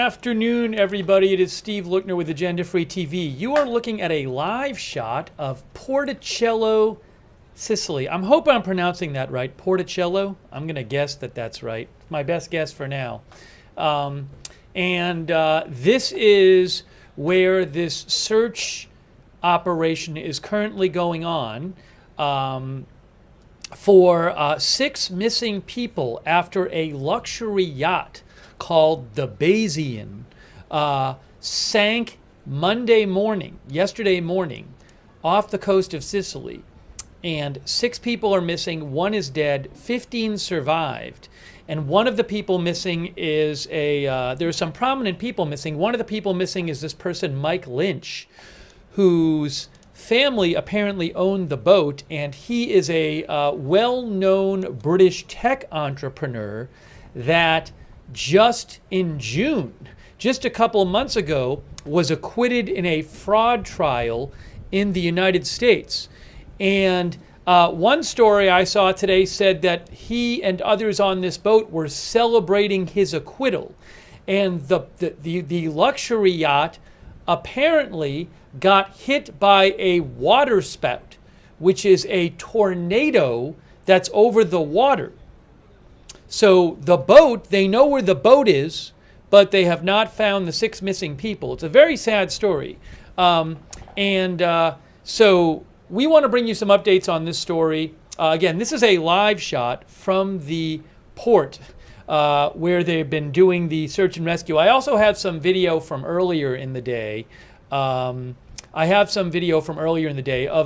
afternoon, everybody. It is Steve Lookner with Agenda Free TV. You are looking at a live shot of Porticello, Sicily. I'm hoping I'm pronouncing that right. Porticello? I'm going to guess that that's right. My best guess for now. This is where this search operation is currently going on for 6 missing people after a luxury yacht called the Bayesian sank yesterday morning, off the coast of Sicily. And 6 people are missing, 1 is dead, 15 survived. And one of the people missing is there's some prominent people missing. One of the people missing is this person, Mike Lynch, whose family apparently owned the boat, and he is a well-known British tech entrepreneur that just in June, just a couple of months ago, was acquitted in a fraud trial in the United States. And one story I saw today said that he and others on this boat were celebrating his acquittal. And the luxury yacht apparently got hit by a waterspout, which is a tornado that's over the water. So the boat, they know where the boat is, but they have not found the 6 missing people. It's a very sad story. So we want to bring you some updates on this story. Again, this is a live shot from the port where they've been doing the search and rescue. I also have some video from earlier in the day. Of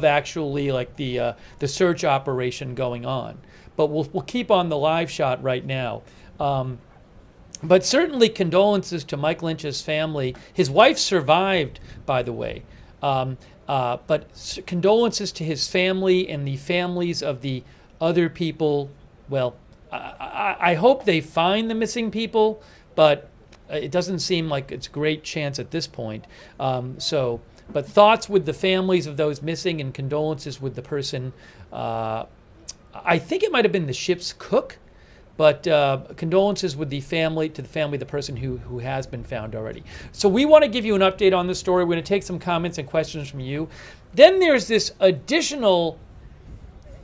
actually like the search operation going on. But we'll keep on the live shot right now. But certainly condolences to Mike Lynch's family. His wife survived, by the way. But condolences to his family and the families of the other people. Well, I hope they find the missing people, but it doesn't seem like it's a great chance at this point. But thoughts with the families of those missing and condolences with the person. I think it might have been the ship's cook, but condolences with the family, of the person who has been found already. So we want to give you an update on this story. We're going to take some comments and questions from you. Then there's this additional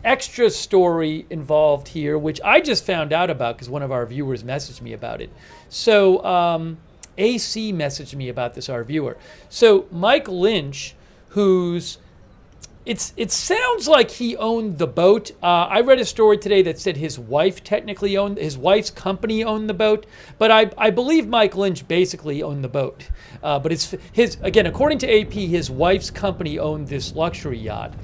extra story involved here, which I just found out about because one of our viewers messaged me about it. So AC messaged me about this, our viewer. So Mike Lynch, it sounds like he owned the boat. I read a story today that said his wife's company owned the boat, but I believe Mike Lynch basically owned the boat. But it's again, according to AP, his wife's company owned this luxury yacht.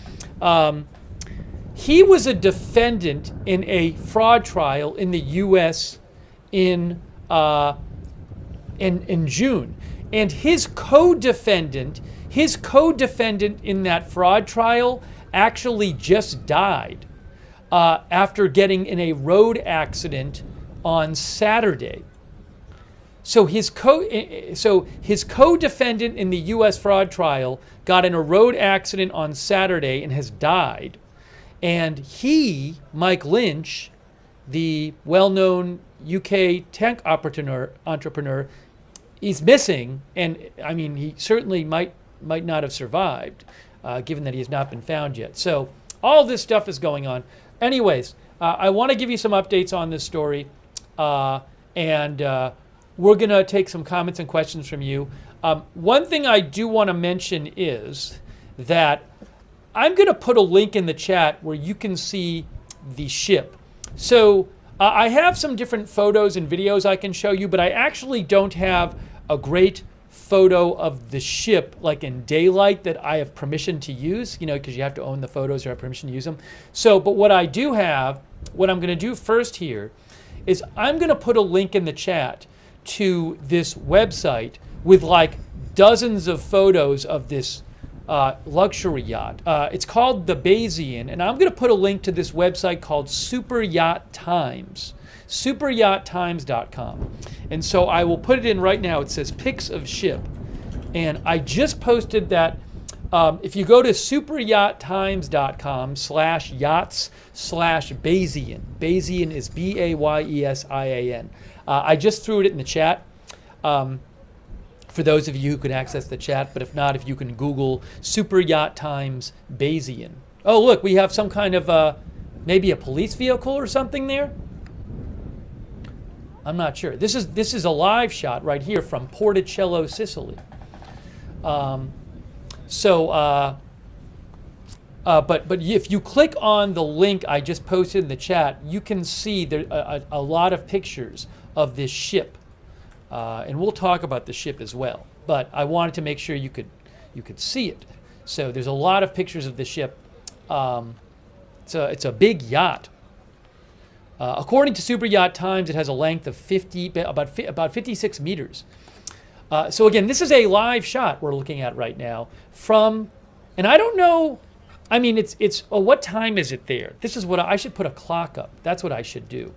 He was a defendant in a fraud trial in the U.S. in June, and his co-defendant in that fraud trial actually just died after getting in a road accident on Saturday. So his co-defendant in the U.S. fraud trial got in a road accident on Saturday and has died. And he, Mike Lynch, the well-known UK tech entrepreneur, is missing. And I mean, he certainly might not have survived, given that he has not been found yet. So all this stuff is going on. Anyways, I want to give you some updates on this story, and we're going to take some comments and questions from you. One thing I do want to mention is that I'm going to put a link in the chat where you can see the ship. So I have some different photos and videos I can show you, but I actually don't have a great photo of the ship like in daylight that I have permission to use, because you have to own the photos or have permission to use them. So, but what I do have, what I'm going to do first here is I'm going to put a link in the chat to this website with like dozens of photos of this luxury yacht. It's called the Bayesian, and I'm going to put a link to this website called superyachttimes.com. And so I will put it in right now. It says pics of ship. And I just posted that. If you go to superyachttimes.com/yachts/Bayesian. Bayesian is Bayesian. I just threw it in the chat. for those of you who can access the chat, but if not, if you can Google super yacht times Bayesian. Oh, look, we have some kind of maybe a police vehicle or something there. I'm not sure. This is a live shot right here from Porticello, Sicily. But if you click on the link I just posted in the chat, you can see there a lot of pictures of this ship, and we'll talk about the ship as well. But I wanted to make sure you could see it. So there's a lot of pictures of the ship. It's a big yacht. According to Super Yacht Times, it has a length of about 56 meters. So again, this is a live shot we're looking at right now from, and I don't know. I mean, what time is it there? This is what I should put a clock up. That's what I should do.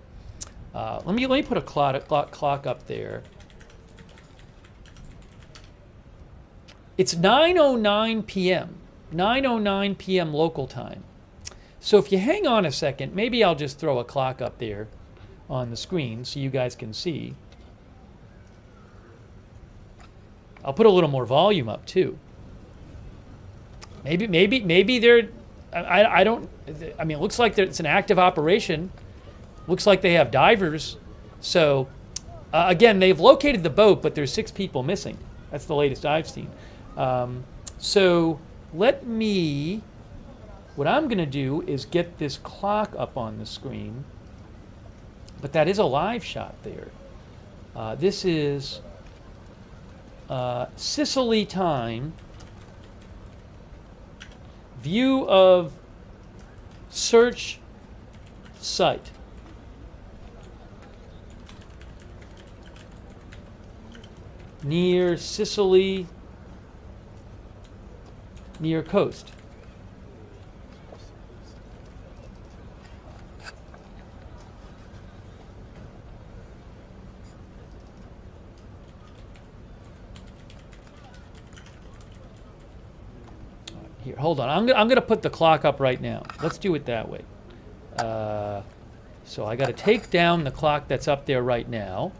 Let me put a clock up there. It's 9:09 p.m. 9:09 p.m. local time. So if you hang on a second, maybe I'll just throw a clock up there on the screen so you guys can see. I'll put a little more volume up too. Maybe they're, I don't, I mean, it looks like it's an active operation. Looks like they have divers. So again, they've located the boat, but there's 6 people missing. That's the latest I've seen. So what I'm going to do is get this clock up on the screen, but that is a live shot there. This is Sicily time, view of search site. Near Sicily, near coast. Here, hold on. I'm going to put the clock up right now. Let's do it that way. So I got to take down the clock that's up there right now.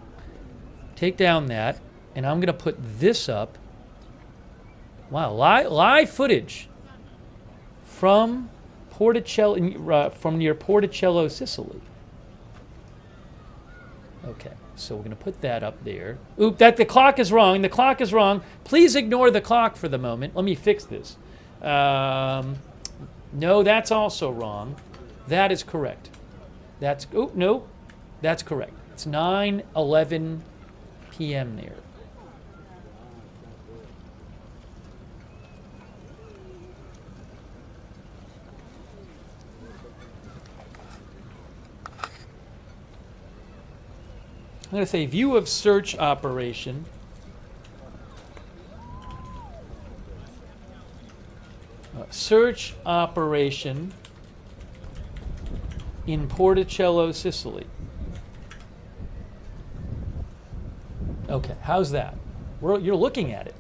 Take down that, and I'm going to put this up. Wow, live footage from Porticello, from near Porticello, Sicily. Okay, so we're going to put that up there. Oop, the clock is wrong. The clock is wrong. Please ignore the clock for the moment. Let me fix this. No, that's also wrong. That is correct. No, that's correct. It's 9:11 p.m. there. I'm going to say view of search operation. Search operation in Porticello, Sicily. Okay, how's that? You're looking at it.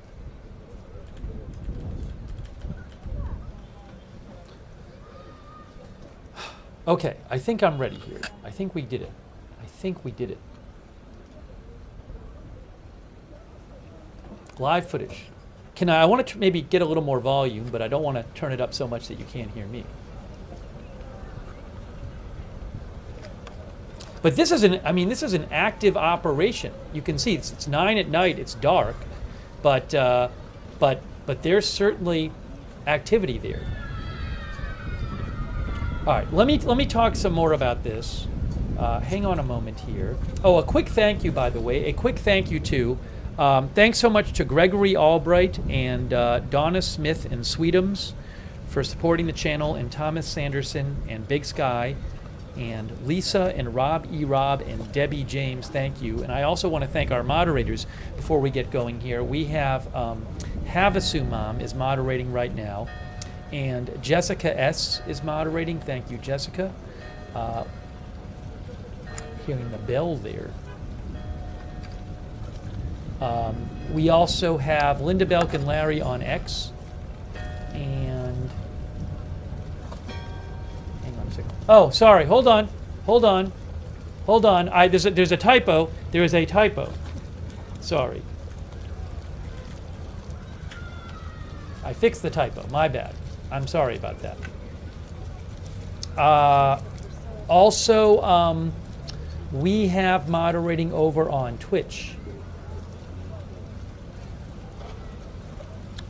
Okay, I think I'm ready here. I think we did it. Live footage. I want to maybe get a little more volume, but I don't want to turn it up so much that you can't hear me. But this is an active operation. You can see it's 9 at night. It's dark, but there's certainly activity there. All right, let me talk some more about this. Hang on a moment here. Oh, a quick thank you, by the way. A quick thank you to. Thanks so much to Gregory Albright and Donna Smith and Sweetums for supporting the channel, and Thomas Sanderson and Big Sky, and Lisa and Rob E. Rob and Debbie James, thank you. And I also want to thank our moderators before we get going here. We have Havasu Mom is moderating right now, and Jessica S. is moderating. Thank you, Jessica. Hearing the bell there. We also have Linda Belk and Larry on X, and hang on a second. Oh, sorry. Hold on. There's a typo. There is a typo. Sorry. I fixed the typo. My bad. I'm sorry about that. Also, we have moderating over on Twitch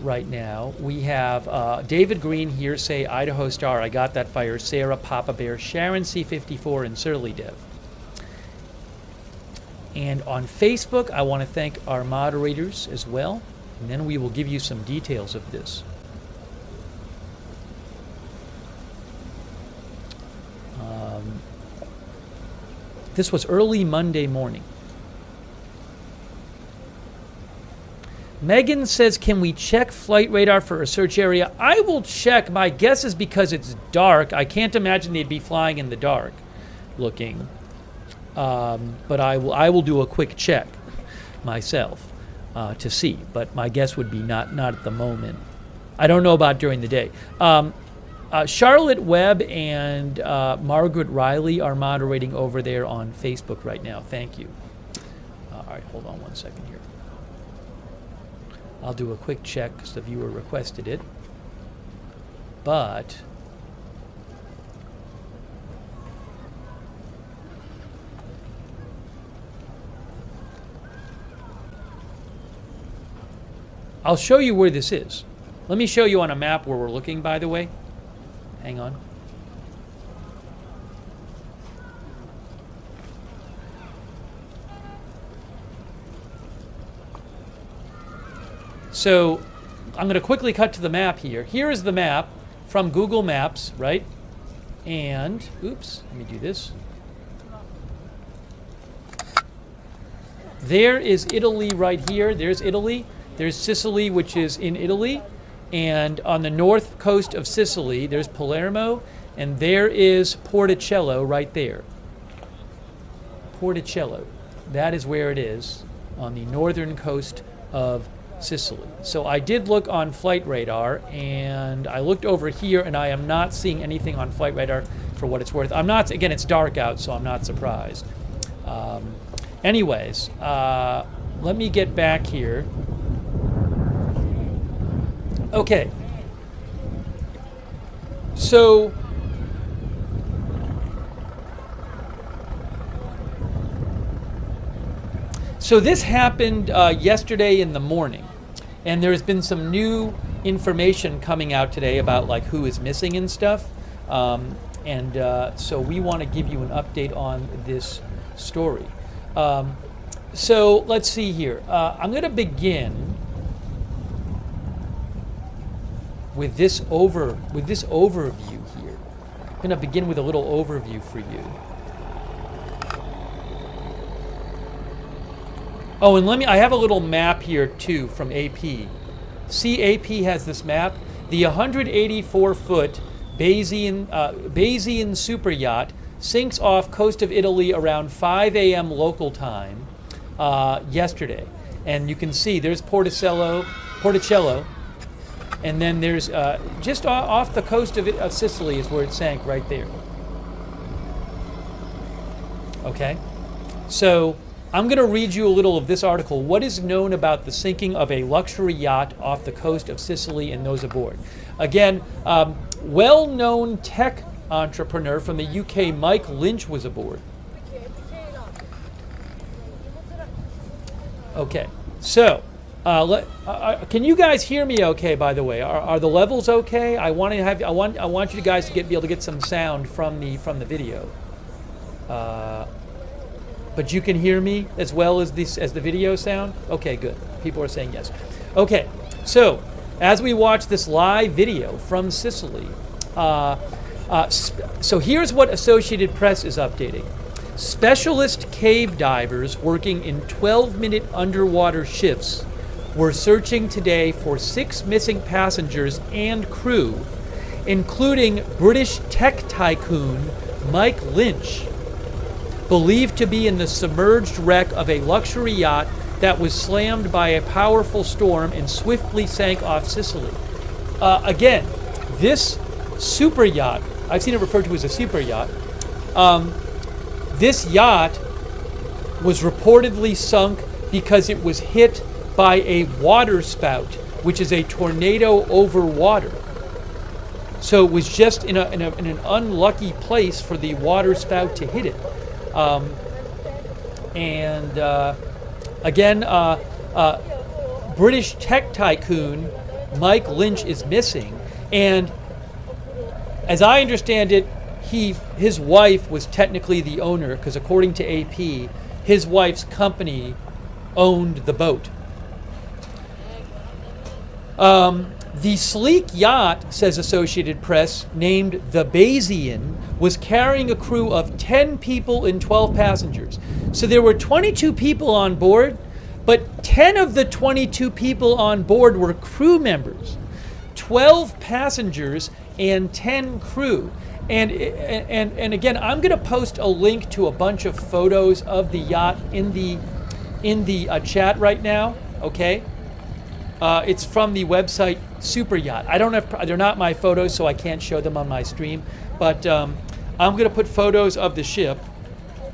right now. We have David Green, Hearsay, Idaho Star, I Got That Fire, Sarah, Papa Bear, Sharon C54, and Surly Dev. And on Facebook, I want to thank our moderators as well, and then we will give you some details of this. This was early Monday morning. Megan says, can we check flight radar for a search area? I will check. My guess is because it's dark. I can't imagine they'd be flying in the dark looking. But I will do a quick check myself to see. But my guess would be not at the moment. I don't know about during the day. Charlotte Webb and Margaret Riley are moderating over there on Facebook right now. Thank you. All right, hold on one second here. I'll do a quick check because the viewer requested it. But I'll show you where this is. Let me show you on a map where we're looking, by the way. Hang on. So I'm going to quickly cut to the map here. Here is the map from Google Maps, right? And, oops, let me do this. There is Italy right here. There's Italy. There's Sicily, which is in Italy. And on the north coast of Sicily, there's Palermo, and there is Porticello right there. Porticello. That is where it is, on the northern coast of Sicily. So I did look on flight radar, and I looked over here, and I am not seeing anything on flight radar for what it's worth. I'm not, again, it's dark out, so I'm not surprised. Anyways, let me get back here. Okay, so this happened yesterday in the morning, and there's been some new information coming out today about like who is missing and stuff, so we want to give you an update on this story. So let's see here. I'm going to begin with this overview here. I'm going to begin with a little overview for you. Oh, and I have a little map here too from AP. See, AP has this map. The 184-foot Bayesian superyacht sinks off coast of Italy around 5 a.m. local time yesterday. And you can see there's Porticello, and then there's just off the coast of Sicily is where it sank right there. Okay, so I'm going to read you a little of this article. What is known about the sinking of a luxury yacht off the coast of Sicily and those aboard? Again, well-known tech entrepreneur from the UK, Mike Lynch, was aboard. Okay, so can you guys hear me okay, by the way? Are the levels okay? I want you guys to be able to get some sound from the video. But you can hear me as well as the video sound? Okay, good. People are saying yes. Okay, so as we watch this live video from Sicily, so here's what Associated Press is updating. Specialist cave divers working in 12-minute underwater shifts were searching today for 6 missing passengers and crew, including British tech tycoon Mike Lynch, believed to be in the submerged wreck of a luxury yacht that was slammed by a powerful storm and swiftly sank off Sicily. Again, this super yacht, I've seen it referred to as a super yacht, this yacht was reportedly sunk because it was hit by a waterspout which is a tornado over water. So it was just in an unlucky place for the waterspout to hit it. British tech tycoon Mike Lynch is missing, and as I understand it, his wife was technically the owner, because according to AP, his wife's company owned the boat. The sleek yacht, says Associated Press, named the Bayesian, was carrying a crew of 10 people and 12 passengers. So there were 22 people on board, but 10 of the 22 people on board were crew members, 12 passengers and 10 crew. And again, I'm going to post a link to a bunch of photos of the yacht in the chat right now. Okay, it's from the website Superyacht. I don't have, they're not my photos, so I can't show them on my stream. But I'm going to put photos of the ship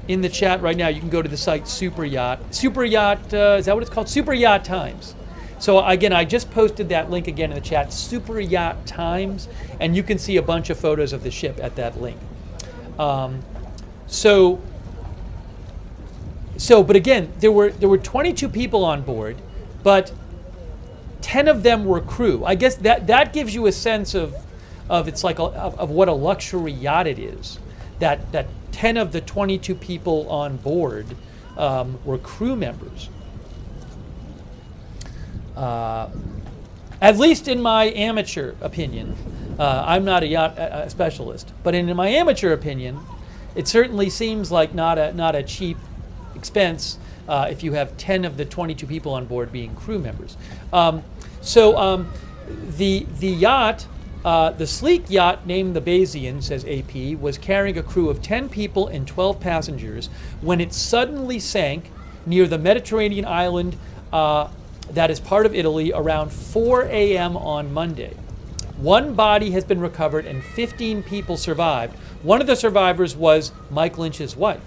in the chat right now. You can go to the site Superyacht. Superyacht, is that what it's called? Superyacht Times. So again, I just posted that link again in the chat, Superyacht Times, and you can see a bunch of photos of the ship at that link. But again, there were 22 people on board, but 10 of them were crew. I guess that gives you a sense of it's like of what a luxury yacht it is. That 10 of the 22 people on board were crew members. At least in my amateur opinion. I'm not a yacht specialist, but in my amateur opinion, it certainly seems like not a cheap expense if you have 10 of the 22 people on board being crew members. The yacht, the sleek yacht named the Bayesian, says AP, was carrying a crew of 10 people and 12 passengers when it suddenly sank near the Mediterranean island that is part of Italy around 4 a.m. on Monday. One body has been recovered and 15 people survived. One of the survivors was Mike Lynch's wife.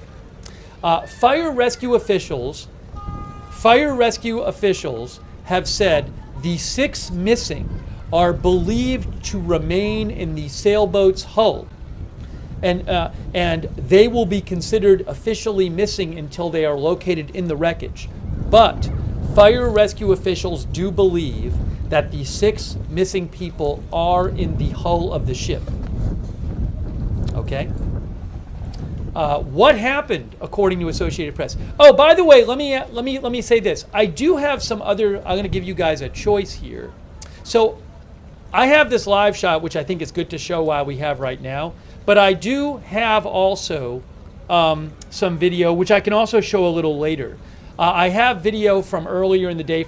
Fire rescue officials have said the 6 missing are believed to remain in the sailboat's hull, and they will be considered officially missing until they are located in the wreckage. But fire rescue officials do believe that the 6 missing people are in the hull of the ship. Okay. What happened, according to Associated Press? Oh, by the way, let me say this. I do have some other. I'm going to give you guys a choice here. So, I have this live shot, which I think is good to show while we have right now. But I do have also some video, which I can also show a little later. I have video from earlier in the day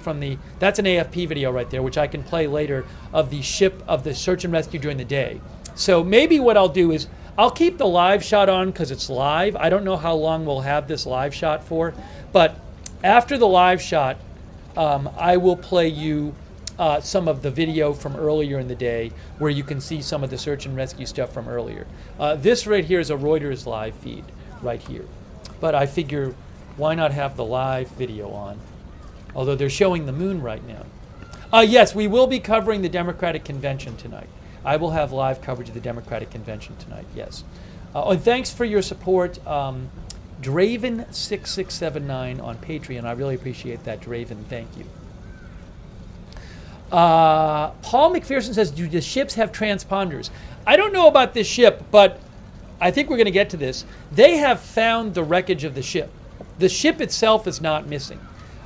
that's an AFP video right there, which I can play later, of the ship, of the search and rescue during the day. So maybe what I'll do is I'll keep the live shot on because it's live. I don't know how long we'll have this live shot for, but after the live shot, I will play you some of the video from earlier in the day where you can see some of the search and rescue stuff from earlier. This right here is a Reuters live feed right here, but I figure why not have the live video on? Although they're showing the moon right now. Yes, we will be covering the Democratic Convention tonight. I will have live coverage of the Democratic Convention tonight, yes. And thanks for your support, Draven6679 on Patreon. I really appreciate that, Draven. Thank you. Paul McPherson says, do the ships have transponders? I don't know about this ship, but I think we're going to get to this. They have found the wreckage of the ship. The ship itself is not missing,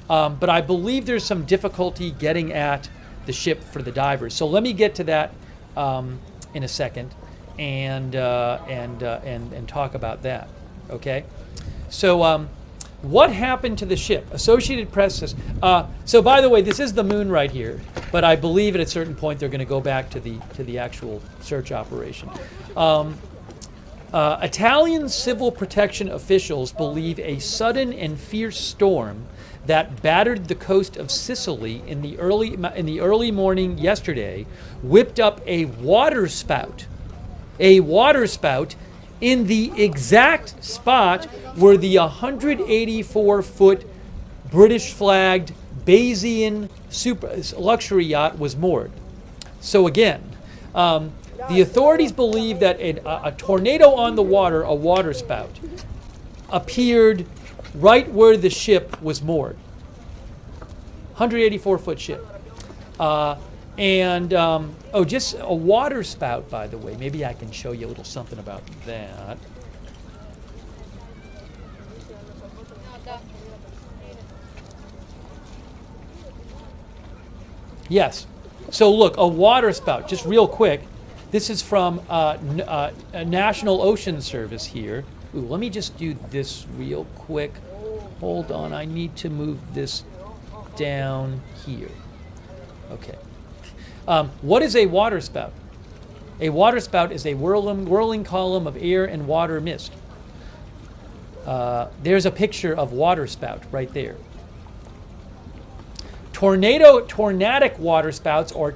but I believe there's some difficulty getting at the ship for the divers. So let me get to that in a second and talk about that. Okay, so what happened to the ship? Associated Press says. So by the way, this is the moon right here, but I believe at a certain point they're going to go back to the actual search operation. Italian civil protection officials believe a sudden and fierce storm that battered the coast of Sicily in the early morning yesterday whipped up a waterspout in the exact spot where the 184-foot British flagged Bayesian luxury yacht was moored. So again, the authorities believe that a tornado on the water, a waterspout, appeared right where the ship was moored. 184-foot ship. Just a waterspout, by the way. Maybe I can show you a little something about that. Yes. So look, a waterspout, just real quick. This is from a National Ocean Service here. Ooh, let me just do this real quick. Hold on, I need to move this down here. Okay. What is a waterspout? A waterspout is a whirling column of air and water mist. There's a picture of waterspout right there. Tornadic waterspouts are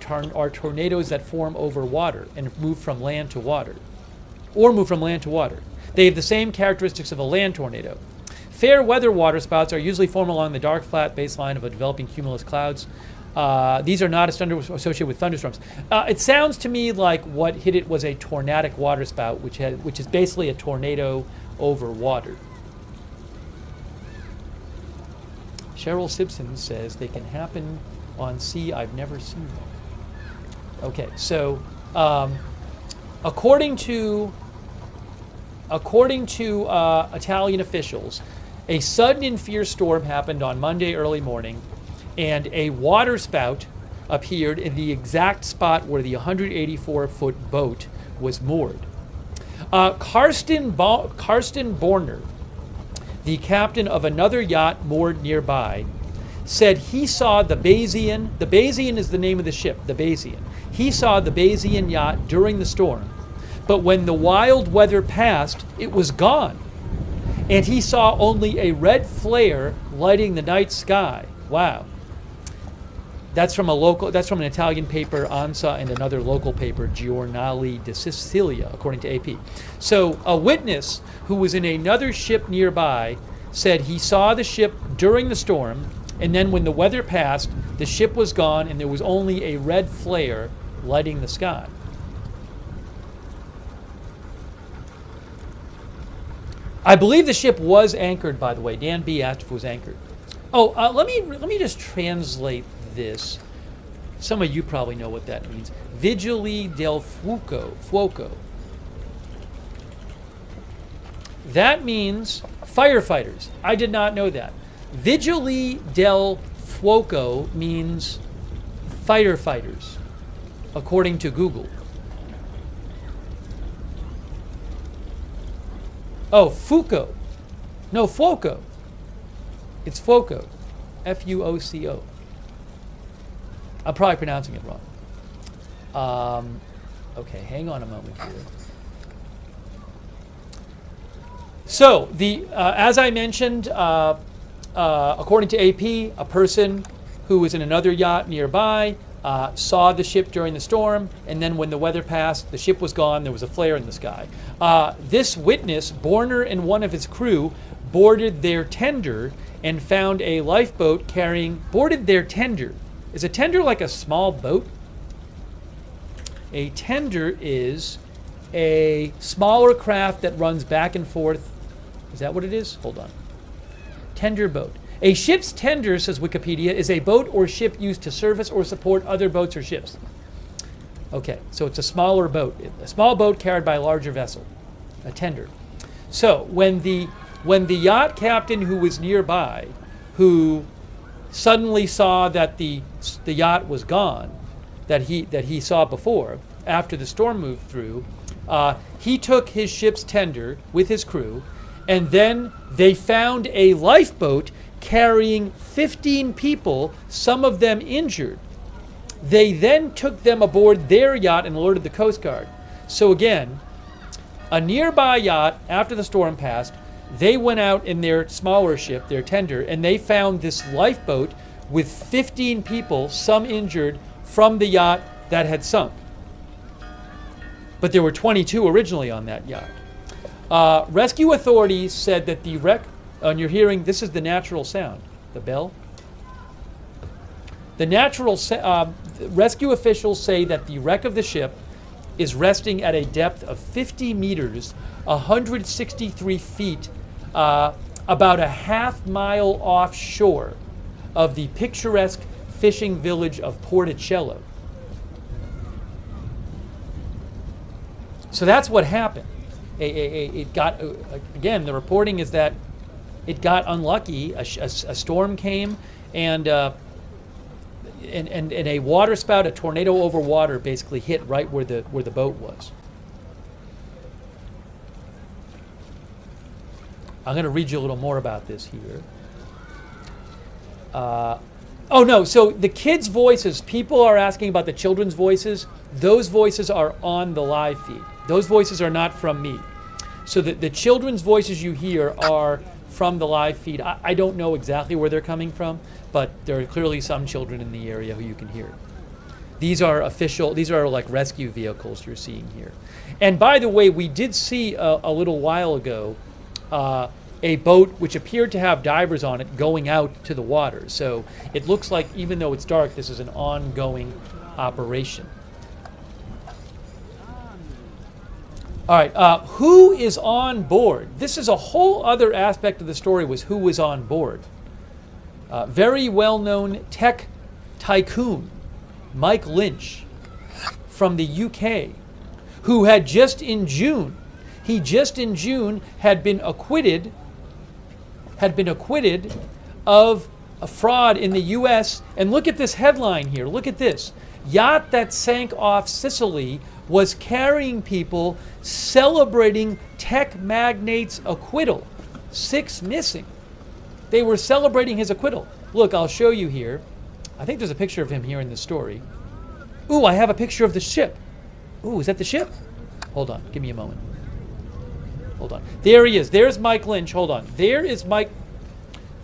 tornadoes that form over water and move from land to water, or move from land to water. They have the same characteristics of a land tornado. Fair weather waterspouts are usually formed along the dark, flat baseline of a developing cumulus clouds. These are not associated with thunderstorms. It sounds to me like what hit it was a tornadic waterspout, which is basically a tornado over water. Cheryl Simpson says they can happen on sea. I've never seen them. Okay, so according to Italian officials, a sudden and fierce storm happened on Monday early morning, and a waterspout appeared in the exact spot where the 184-foot boat was moored. Karsten Borner, the captain of another yacht moored nearby, said he saw the Bayesian. The Bayesian is the name of the ship, the Bayesian. He saw the Bayesian yacht during the storm, but when the wild weather passed, it was gone. And he saw only a red flare lighting the night sky. Wow. That's from an Italian paper, ANSA, and another local paper, Giornale di Sicilia, according to AP. So a witness who was in another ship nearby said he saw the ship during the storm, and then when the weather passed, the ship was gone and there was only a red flare lighting the sky. I believe the ship was anchored, by the way. Dan B asked if it was anchored. Let me just translate this. Some of you probably know what that means. Vigili del Fuoco. That means firefighters. I did not know that. Vigili del Fuoco means firefighters, according to Google. Oh, Fuoco. No, Fuoco. It's Fuoco. F-U-O-C-O. I'm probably pronouncing it wrong. Okay, hang on a moment here. So, as I mentioned, according to AP, a person who was in another yacht nearby saw the ship during the storm, and then when the weather passed, the ship was gone, there was a flare in the sky. This witness, Borner and one of his crew, boarded their tender and found a lifeboat boarded their tender. Is a tender like a small boat? A tender is a smaller craft that runs back and forth. Is that what it is? Hold on. Tender boat. A ship's tender, says Wikipedia, is a boat or ship used to service or support other boats or ships. Okay, so it's a smaller boat. A small boat carried by a larger vessel. A tender. So when the yacht captain who was nearby, who suddenly saw that the yacht was gone, that he saw before, after the storm moved through, he took his ship's tender with his crew, and then they found a lifeboat carrying 15 people, some of them injured. They then took them aboard their yacht and alerted the Coast Guard. So again, a nearby yacht, after the storm passed, they went out in their smaller ship, their tender, and they found this lifeboat with 15 people, some injured, from the yacht that had sunk. But there were 22 originally on that yacht. Rescue authorities said that the wreck, and you're hearing, this is the natural sound, the bell. The rescue officials say that the wreck of the ship is resting at a depth of 50 meters, 163 feet, about a half-mile offshore of the picturesque fishing village of Porticello. So that's what happened. It got, again, the reporting is that it got unlucky. A storm came, and a waterspout, a tornado over water, basically hit right where the boat was. I'm going to read you a little more about this here. Oh no, so the kids' voices, people are asking about the children's voices. Those voices are on the live feed. Those voices are not from me. So the children's voices you hear are from the live feed. I don't know exactly where they're coming from, but there are clearly some children in the area who you can hear. These are like rescue vehicles you're seeing here. And by the way, we did see a little while ago a boat which appeared to have divers on it going out to the water. So it looks like, even though it's dark, this is an ongoing operation. All right, who is on board? This is a whole other aspect of the story, was who was on board. Very well-known tech tycoon, Mike Lynch from the UK, who had just in June had been acquitted of a fraud in the US. And look at this headline here. Look at this. Yacht that sank off Sicily was carrying people celebrating tech magnate's acquittal. 6 missing. They were celebrating his acquittal. Look, I'll show you here. I think there's a picture of him here in the story. Ooh, I have a picture of the ship. Ooh, is that the ship? Hold on, give me a moment. Hold on. There he is. There's Mike Lynch. Hold on. There is Mike.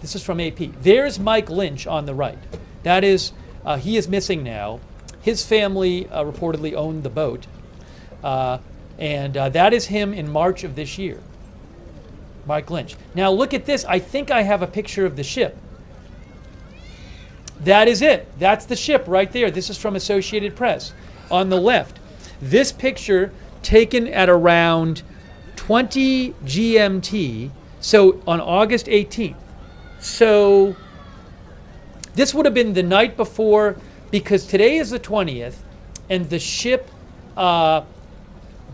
This is from AP. There's Mike Lynch on the right. That is, he is missing now. His family reportedly owned the boat. And that is him in March of this year. Mike Lynch. Now look at this. I think I have a picture of the ship. That is it. That's the ship right there. This is from Associated Press. On the left. This picture taken at around 20 GMT, so on August 18th. So this would have been the night before, because today is the 20th, and the ship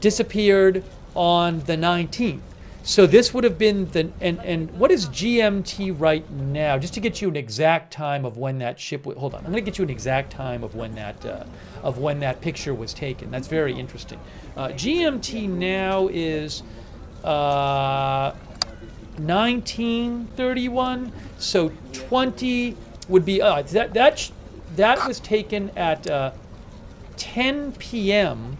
disappeared on the 19th. So this would have been the, and what is GMT right now? Just to get you an exact time of when that ship, hold on, I'm going to get you an exact time of when that picture was taken. That's very interesting. GMT now is 1931, so 20 would be, that was taken at 10 p.m.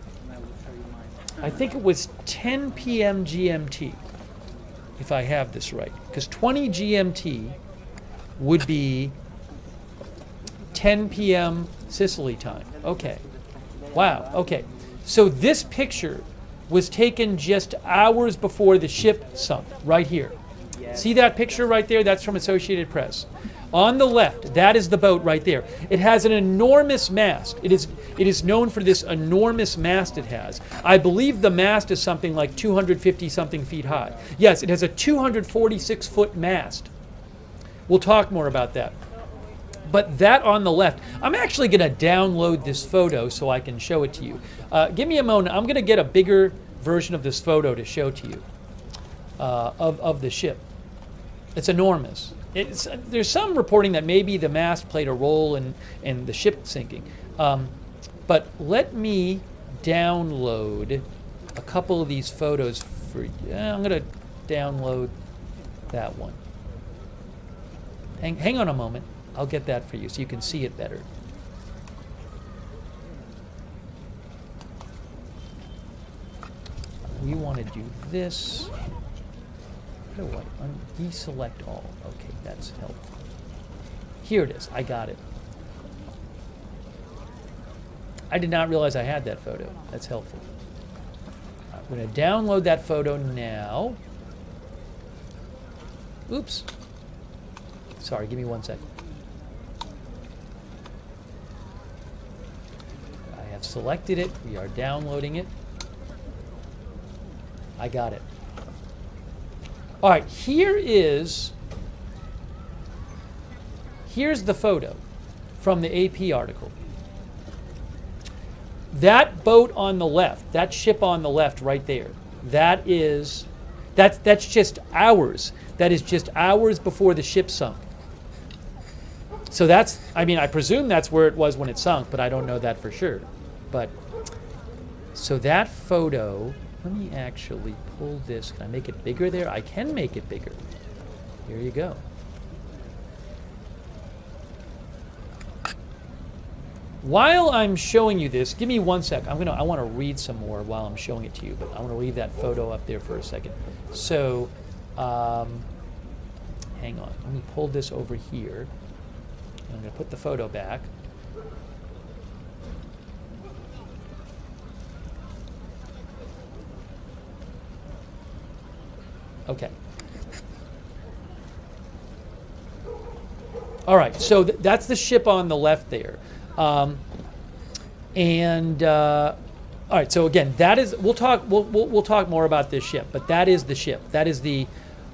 I think it was 10 p.m. GMT, if I have this right, because 20 GMT would be 10 p.m. Sicily time. Okay. Wow. Okay. So this picture was taken just hours before the ship sunk, right here. See that picture right there? That's from Associated Press. On the left, that is the boat right there. It has an enormous mast. It is known for this enormous mast it has. I believe the mast is something like 250 something feet high. Yes, it has a 246-foot mast. We'll talk more about that. But that on the left, I'm actually going to download this photo so I can show it to you. Give me a moment. I'm going to get a bigger version of this photo to show to you of the ship. It's enormous. There's some reporting that maybe the mast played a role in the ship sinking. But let me download a couple of these photos for you. I'm going to download that one. Hang on a moment. I'll get that for you so you can see it better. We want to do this. How do I deselect all? Okay, that's helpful. Here it is. I got it. I did not realize I had that photo. That's helpful. I'm going to download that photo now. Oops. Sorry, give me 1 second. selected it. We are downloading it. I got it. All right, here's the photo from the AP article. That boat on the left, that ship on the left right there, that's just hours. That is just hours before the ship sunk. So that's, I mean, I presume that's where it was when it sunk, but I don't know that for sure. But, so that photo, let me actually pull this. Can I make it bigger there? I can make it bigger. Here you go. While I'm showing you this, give me 1 sec. I want to read some more while I'm showing it to you, but I want to leave that photo up there for a second. So, hang on. Let me pull this over here. I'm going to put the photo back. Okay. All right, so that's the ship on the left there. All right, so again, that is, we'll talk more about this ship, but that is the ship. That is the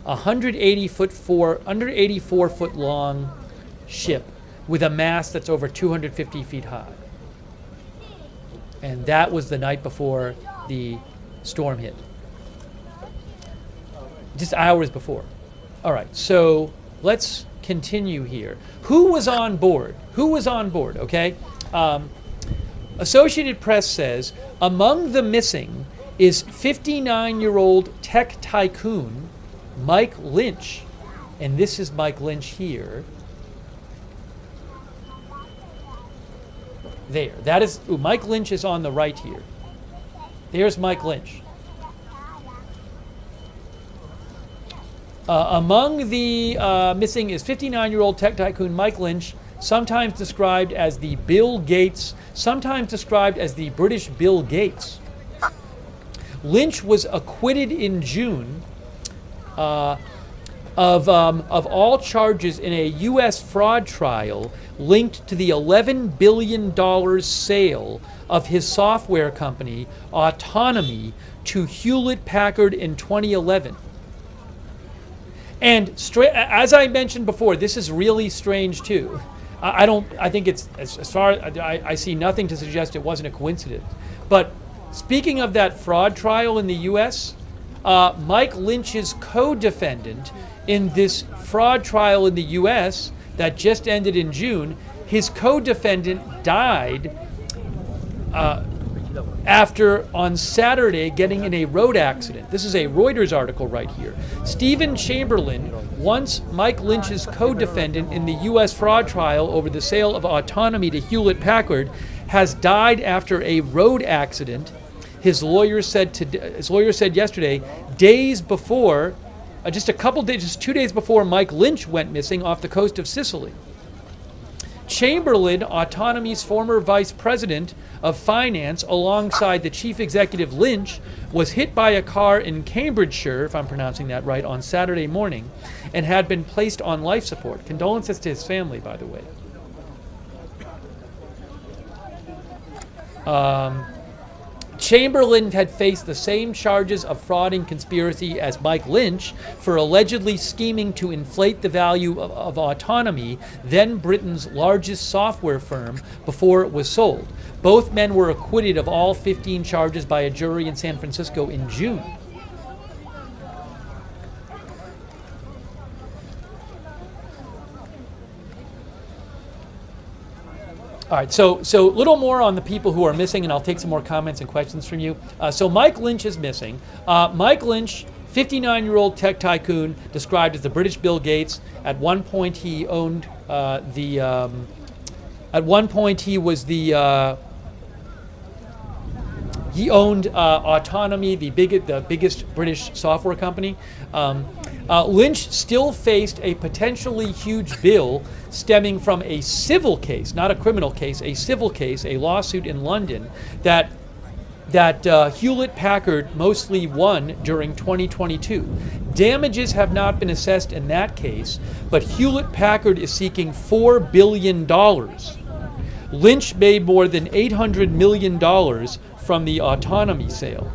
184 foot long ship with a mast that's over 250 feet high. And that was the night before the storm hit. Just hours before. All right, so let's continue here. Who was on board? Who was on board, okay? Associated Press says, among the missing is 59-year-old tech tycoon Mike Lynch. And this is Mike Lynch here. There. That is, Mike Lynch is on the right here. There's Mike Lynch. Among the missing is 59-year-old tech tycoon Mike Lynch, sometimes described as the Bill Gates, sometimes described as the British Bill Gates. Lynch was acquitted in June of all charges in a U.S. fraud trial linked to the $11 billion sale of his software company, Autonomy, to Hewlett-Packard in 2011. And as I mentioned before, this is really strange too. I think it's, as far as I see nothing to suggest it wasn't a coincidence. But speaking of that fraud trial in the U.S., Mike Lynch's co-defendant in this fraud trial in the U.S. that just ended in June, his co-defendant died after, on Saturday, getting in a road accident. This is a Reuters article right here. Stephen Chamberlain, once Mike Lynch's co-defendant in the U.S. fraud trial over the sale of Autonomy to Hewlett-Packard, has died after a road accident. His lawyer said yesterday, days before, just 2 days before Mike Lynch went missing off the coast of Sicily. Chamberlain, Autonomy's former vice president of finance, alongside the chief executive Lynch, was hit by a car in Cambridgeshire, if I'm pronouncing that right, on Saturday morning, and had been placed on life support. Condolences to his family, by the way. Chamberlain had faced the same charges of fraud and conspiracy as Mike Lynch for allegedly scheming to inflate the value of Autonomy, then Britain's largest software firm, before it was sold. Both men were acquitted of all 15 charges by a jury in San Francisco in June. All right, so a little more on the people who are missing, and I'll take some more comments and questions from you. So Mike Lynch is missing. Mike Lynch, 59-year-old tech tycoon, described as the British Bill Gates. At one point, he owned he owned Autonomy, the biggest British software company. Lynch still faced a potentially huge bill stemming from a civil case, not a criminal case, a civil case, a lawsuit in London that Hewlett-Packard mostly won during 2022. Damages have not been assessed in that case, but Hewlett-Packard is seeking $4 billion. Lynch made more than $800 million from the autonomy sale.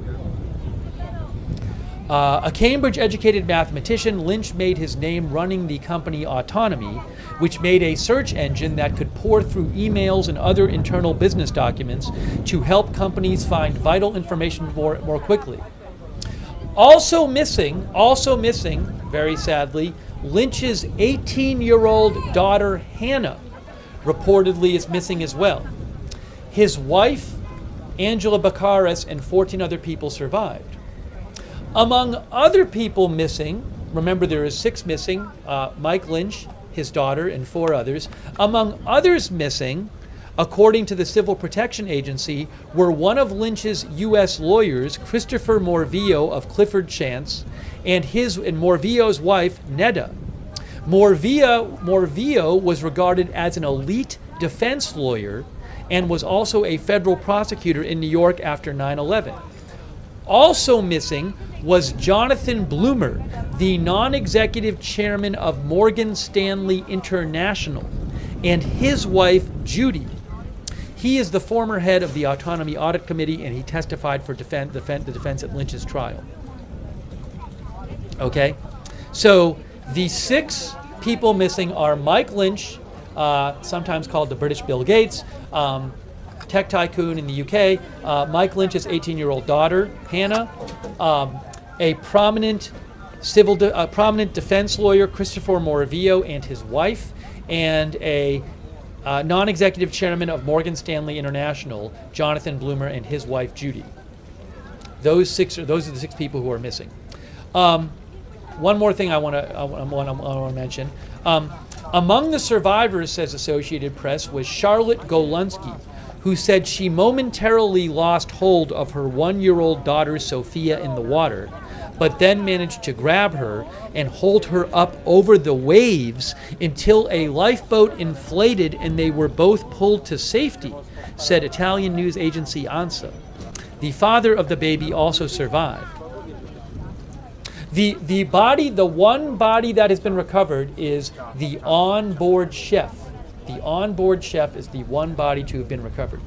A Cambridge-educated mathematician, Lynch made his name running the company Autonomy, which made a search engine that could pour through emails and other internal business documents to help companies find vital information more quickly. Also missing, very sadly, Lynch's 18-year-old daughter, Hannah, reportedly is missing as well. His wife, Angela Baccaris, and 14 other people survived. Among other people missing, remember there is 6 missing, Mike Lynch, his daughter, and 4 others. Among others missing, according to the Civil Protection Agency, were one of Lynch's U.S. lawyers, Christopher Morvillo of Clifford Chance, and Morvillo's wife, Neda. Morvillo was regarded as an elite defense lawyer and was also a federal prosecutor in New York after 9/11. Also missing was Jonathan Bloomer, the non-executive chairman of Morgan Stanley International, and his wife, Judy. He is the former head of the Autonomy Audit Committee, and he testified for the defense at Lynch's trial. Okay? So the 6 people missing are Mike Lynch, sometimes called the British Bill Gates, tech tycoon in the UK, Mike Lynch's 18-year-old daughter, Hannah, a prominent defense lawyer, Christopher Morvillo, and his wife, and a non-executive chairman of Morgan Stanley International, Jonathan Bloomer, and his wife, Judy. Those are the 6 people who are missing. One more thing I want to mention. Among the survivors, says Associated Press, was Charlotte Golunski, who said she momentarily lost hold of her 1-year-old daughter Sophia in the water, but then managed to grab her and hold her up over the waves until a lifeboat inflated and they were both pulled to safety, said Italian news agency ANSA. The father of the baby also survived. The one body that has been recovered is the onboard chef. The onboard chef is the one body to have been recovered.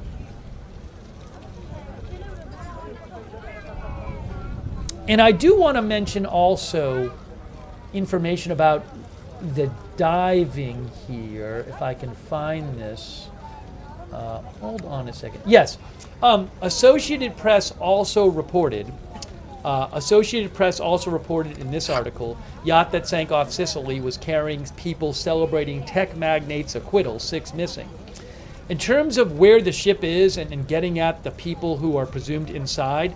And I do want to mention also information about the diving here, if I can find this. Hold on a second. Yes, Associated Press also reported in this article, yacht that sank off Sicily was carrying people celebrating tech magnates' acquittal, 6 missing. In terms of where the ship is and getting at the people who are presumed inside,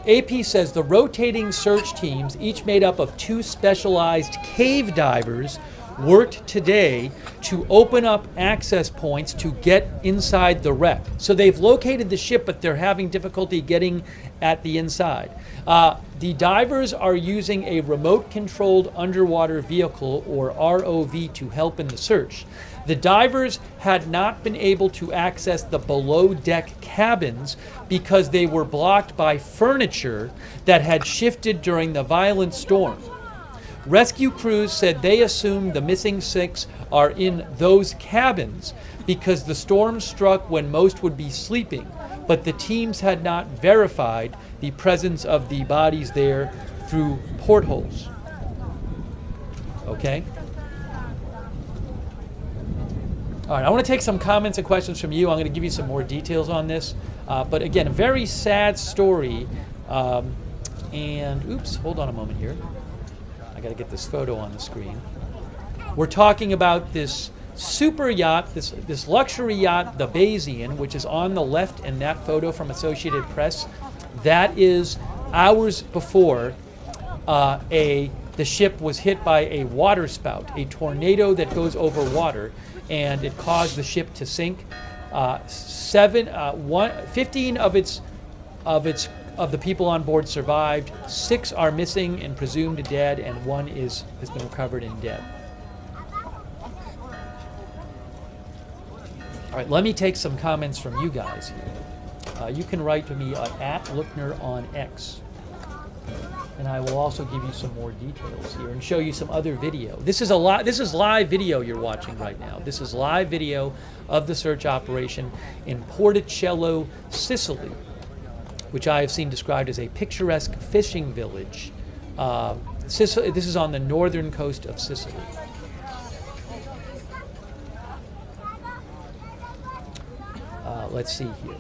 AP says the rotating search teams, each made up of 2 specialized cave divers, worked today to open up access points to get inside the wreck. So they've located the ship, but they're having difficulty getting at the inside. The divers are using a remote-controlled underwater vehicle, or ROV, to help in the search. The divers had not been able to access the below-deck cabins because they were blocked by furniture that had shifted during the violent storm. Rescue crews said they assumed the missing 6 are in those cabins because the storm struck when most would be sleeping, but the teams had not verified the presence of the bodies there through portholes. Okay? All right, I want to take some comments and questions from you. I'm going to give you some more details on this. But again, a very sad story. Oops, hold on a moment here. I got to get this photo on the screen. We're talking about this super yacht, this luxury yacht, the Bayesian, which is on the left in that photo from Associated Press. That is hours before the ship was hit by a waterspout, a tornado that goes over water, and it caused the ship to sink. 15 of the people on board survived. 6 are missing and presumed dead, and 1 has been recovered and dead. All right, let me take some comments from you guys here. You can write to me at Lookner on X. And I will also give you some more details here and show you some other video. This is live video you're watching right now. This is live video of the search operation in Porticello, Sicily, which I have seen described as a picturesque fishing village. Sicily, this is on the northern coast of Sicily. Let's see here.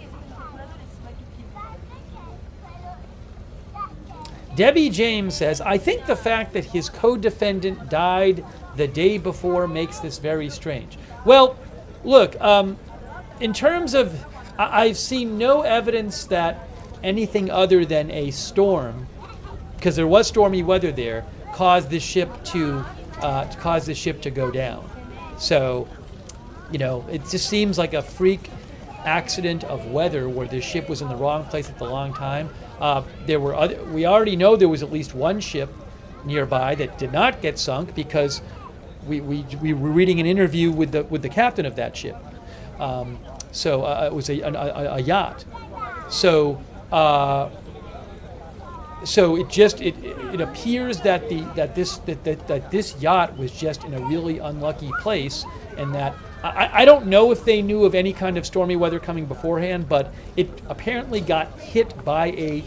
Debbie James says, I think the fact that his co-defendant died the day before makes this very strange. Well, look, in terms of, I've seen no evidence that anything other than a storm, because there was stormy weather there, caused this ship to go down. So, you know, it just seems like a freak accident of weather where the ship was in the wrong place at the wrong time. We already know there was at least one ship nearby that did not get sunk because we were reading an interview with the captain of that ship. It was a yacht. So it appears that this yacht was just in a really unlucky place, and that I don't know if they knew of any kind of stormy weather coming beforehand, but it apparently got hit by a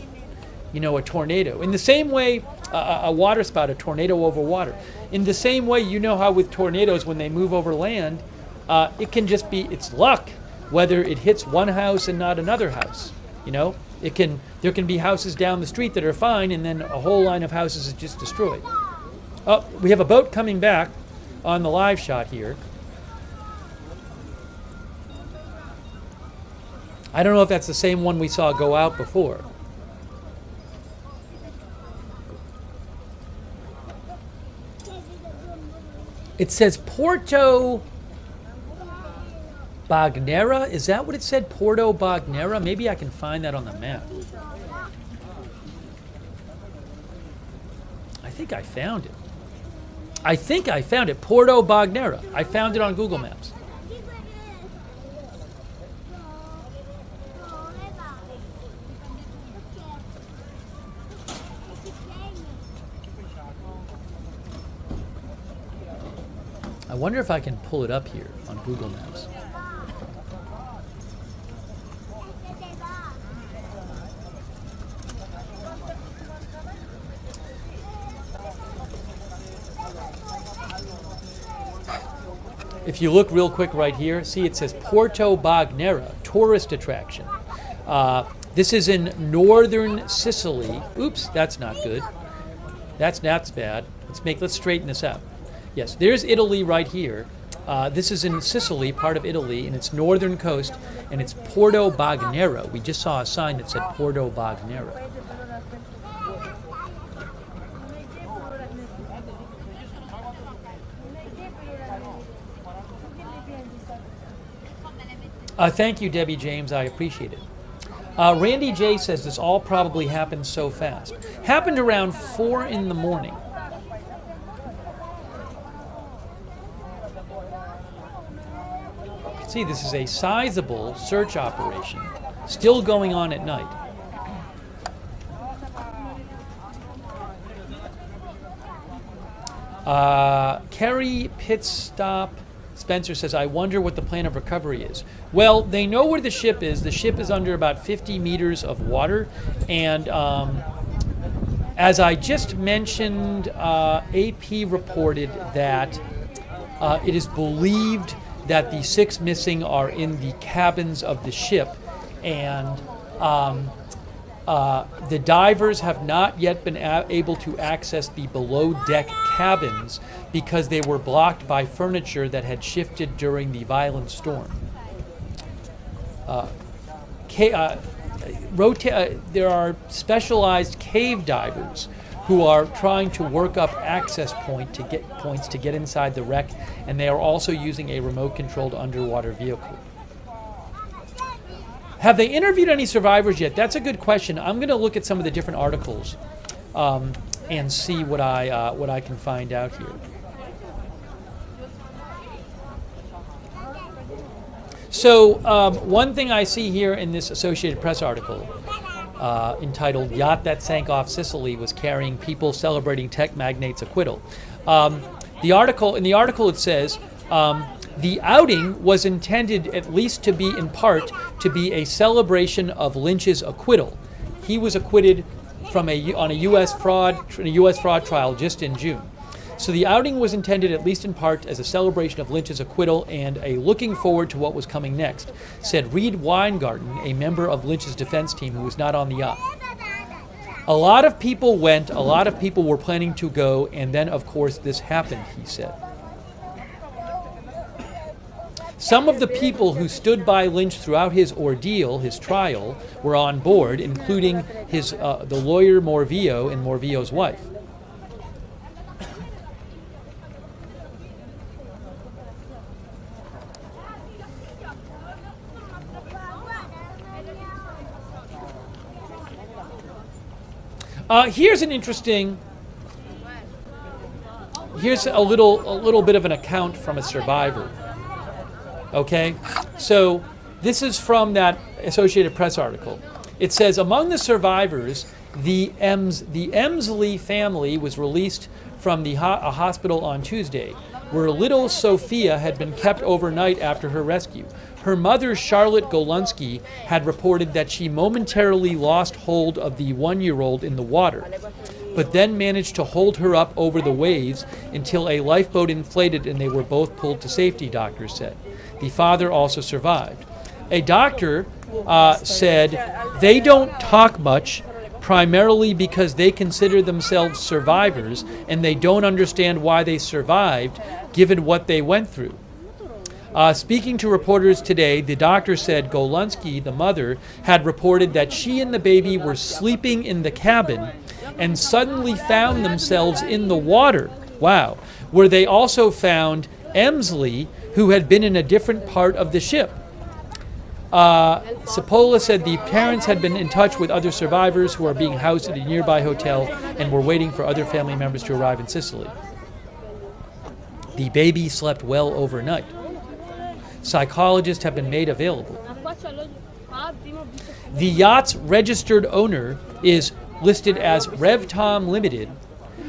tornado. In the same way, a waterspout, a tornado over water. In the same way, you know how with tornadoes, when they move over land, it can just be, it's luck whether it hits one house and not another house. You know, there can be houses down the street that are fine, and then a whole line of houses is just destroyed. Oh, we have a boat coming back on the live shot here. I don't know if that's the same one we saw go out before. It says Porto Bagnera. Is that what it said? Porto Bagnera? Maybe I can find that on the map. I think I found it. Porto Bagnera. I found it on Google Maps. I wonder if I can pull it up here on Google Maps. If you look real quick right here, see it says Porto Bagnera, tourist attraction. This is in northern Sicily. Oops, that's not good. That's bad. Let's straighten this out. Yes, there's Italy right here. This is in Sicily, part of Italy, and it's northern coast, and it's Porto Bagnera. We just saw a sign that said Porto Bagnera. Thank you, Debbie James. I appreciate it. Randy J says this all probably happened so fast. Happened around 4 in the morning. See, this is a sizable search operation, still going on at night. Kerry Pitstop Spencer says, I wonder what the plan of recovery is. Well, they know where the ship is. The ship is under about 50 meters of water. And as I just mentioned, AP reported that it is believed that the 6 missing are in the cabins of the ship, and the divers have not yet been able to access the below-deck cabins because they were blocked by furniture that had shifted during the violent storm. There are specialized cave divers who are trying to work up access points to get inside the wreck, and they are also using a remote-controlled underwater vehicle. Have they interviewed any survivors yet? That's a good question. I'm going to look at some of the different articles and see what I can find out here. So one thing I see here in this Associated Press article entitled "Yacht That Sank Off Sicily" was carrying people celebrating tech magnate's acquittal. In the article it says, the outing was intended, at least to be in part, to be a celebration of Lynch's acquittal. He was acquitted on a U.S. fraud trial just in June. So the outing was intended, at least in part, as a celebration of Lynch's acquittal and a looking forward to what was coming next, said Reed Weingarten, a member of Lynch's defense team who was not on the yacht. A lot of people went, a lot of people were planning to go, and then, of course, this happened, he said. Some of the people who stood by Lynch throughout his ordeal, his trial, were on board, including the lawyer Morvillo and Morvillo's wife. Here's a little bit of an account from a survivor. Okay, so this is from that Associated Press article. It says, among the survivors, the Emsley family was released from a hospital on Tuesday, where little Sophia had been kept overnight after her rescue. Her mother, Charlotte Golunski, had reported that she momentarily lost hold of the 1-year-old in the water, but then managed to hold her up over the waves until a lifeboat inflated and they were both pulled to safety, doctors said. The father also survived. A doctor said they don't talk much, primarily because they consider themselves survivors and they don't understand why they survived, given what they went through. Speaking to reporters today, the doctor said Golunski, the mother, had reported that she and the baby were sleeping in the cabin and suddenly found themselves in the water. Wow. Where they also found Emsley, who had been in a different part of the ship. Cipolla said the parents had been in touch with other survivors who are being housed at a nearby hotel and were waiting for other family members to arrive in Sicily. The baby slept well overnight. Psychologists have been made available. The yacht's registered owner is listed as RevTom Limited,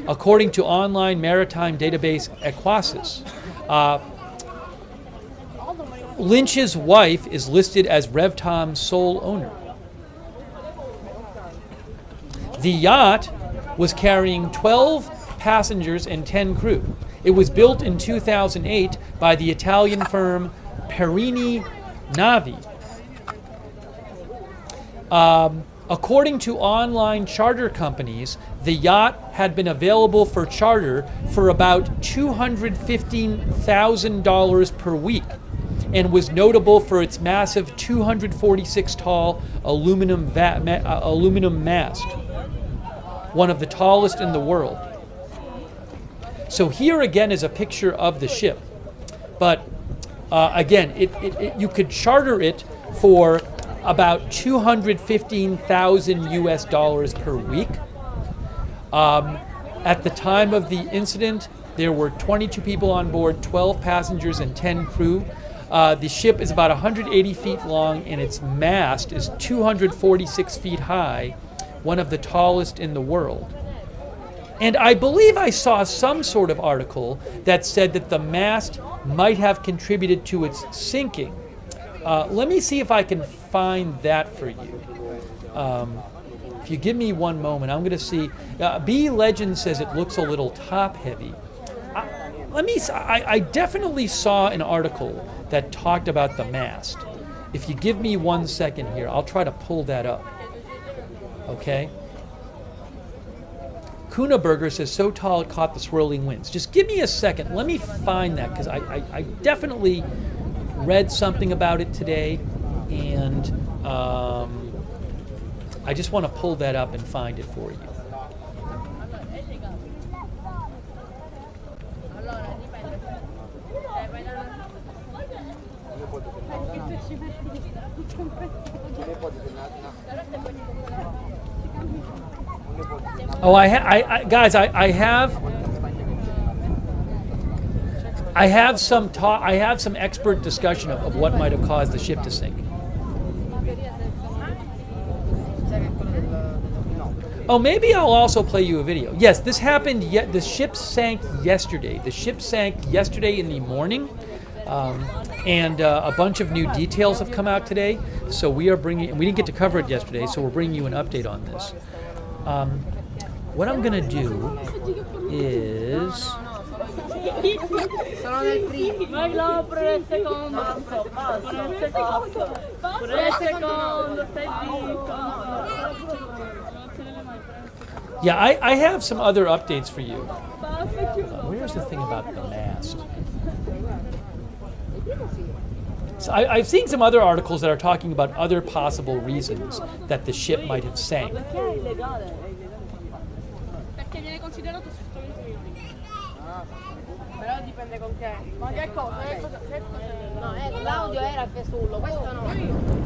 according to online maritime database Aquasis. Lynch's wife is listed as RevTom's sole owner. The yacht was carrying 12 passengers and 10 crew. It was built in 2008 by the Italian firm Perini Navi. According to online charter companies, the yacht had been available for charter for about $215,000 per week and was notable for its massive 246 tall aluminum mast, one of the tallest in the world. So here again is a picture of the ship, but again, you could charter it for about $215,000 US per week. At the time of the incident, there were 22 people on board, 12 passengers and 10 crew. The ship is about 180 feet long and its mast is 246 feet high, one of the tallest in the world. And I believe I saw some sort of article that said that the mast might have contributed to its sinking. Let me see if I can find that for you. If you give me one moment, I'm going to see. B Legend says it looks a little top heavy. I definitely saw an article that talked about the mast. If you give me 1 second here, I'll try to pull that up. Okay? Kunaberger says, so tall it caught the swirling winds. Just give me a second. Let me find that, because I definitely read something about it today, and I just want to pull that up and find it for you. Oh, guys, I have some talk. I have some expert discussion of what might have caused the ship to sink. Oh, maybe I'll also play you a video. Yes, this happened. Yet the ship sank yesterday. The ship sank yesterday in the morning, and a bunch of new details have come out today. So we are bringing. We didn't get to cover it yesterday, so we're bringing you an update on this. What I'm gonna do is. Yeah, I have some other updates for you. Where's the thing about the mast? So I've seen some other articles that are talking about other possible reasons that the ship might have sank.